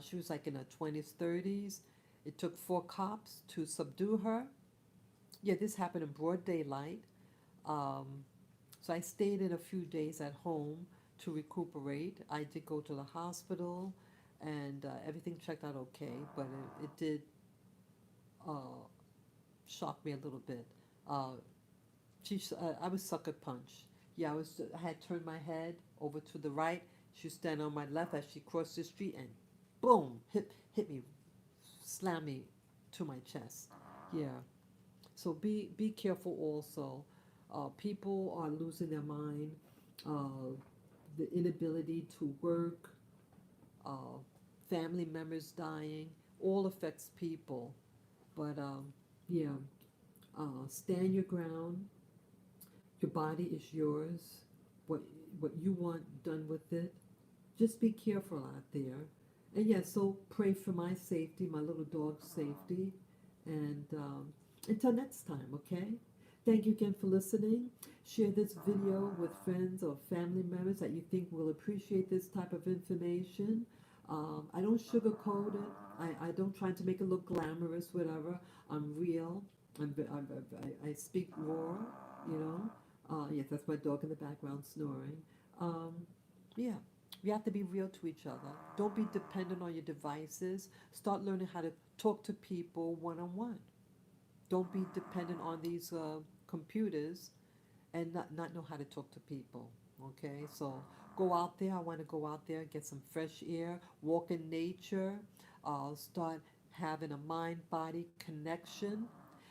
She was like in her 20s, 30s. It took 4 cops to subdue her. Yeah, this happened in broad daylight. Um, so I stayed in a few days at home to recuperate. I did go to the hospital, and everything checked out okay, but it did uh, shocked me a little bit. Uh, I was sucker punched. Yeah, I had turned my head over to the right. She was standing on my left as she crossed the street, and boom, hit me, slammed me to my chest. Yeah. So be careful also. People are losing their mind. Uh, the inability to work. Uh, family members dying. All affects people. But yeah, stand your ground. Your body is yours. What what you want done with it. Just be careful out there. And yeah, so pray for my safety, my little dog's safety. And until next time, okay? Thank you again for listening. Share this video with friends or family members that you think will appreciate this type of information. I don't sugarcoat it. I don't try to make it look glamorous, whatever. I'm real. I speak raw, you know. Yes, that's my dog in the background snoring. Um, yeah, we have to be real to each other. Don't be dependent on your devices. Start learning how to talk to people one on one. Don't be dependent on these computers and not know how to talk to people. Okay, so go out there. I want to go out there, get some fresh air, walk in nature, start having a mind body connection.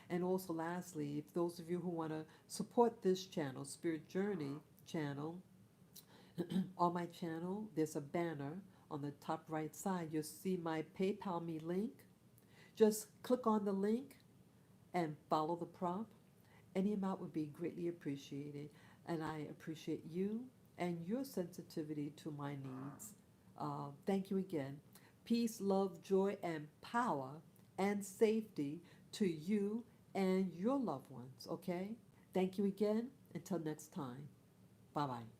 And also, lastly, if those of you who want to support this channel, Spirit Journey channel, on my channel, there's a banner on the top right side. You'll see my PayPal me link. Just click on the link and follow the prompt. Any amount would be greatly appreciated, and I appreciate you and your sensitivity to my needs. Thank you again. Peace, love, joy, and power and safety to you and your loved ones, okay? Thank you again. Until next time. Bye bye.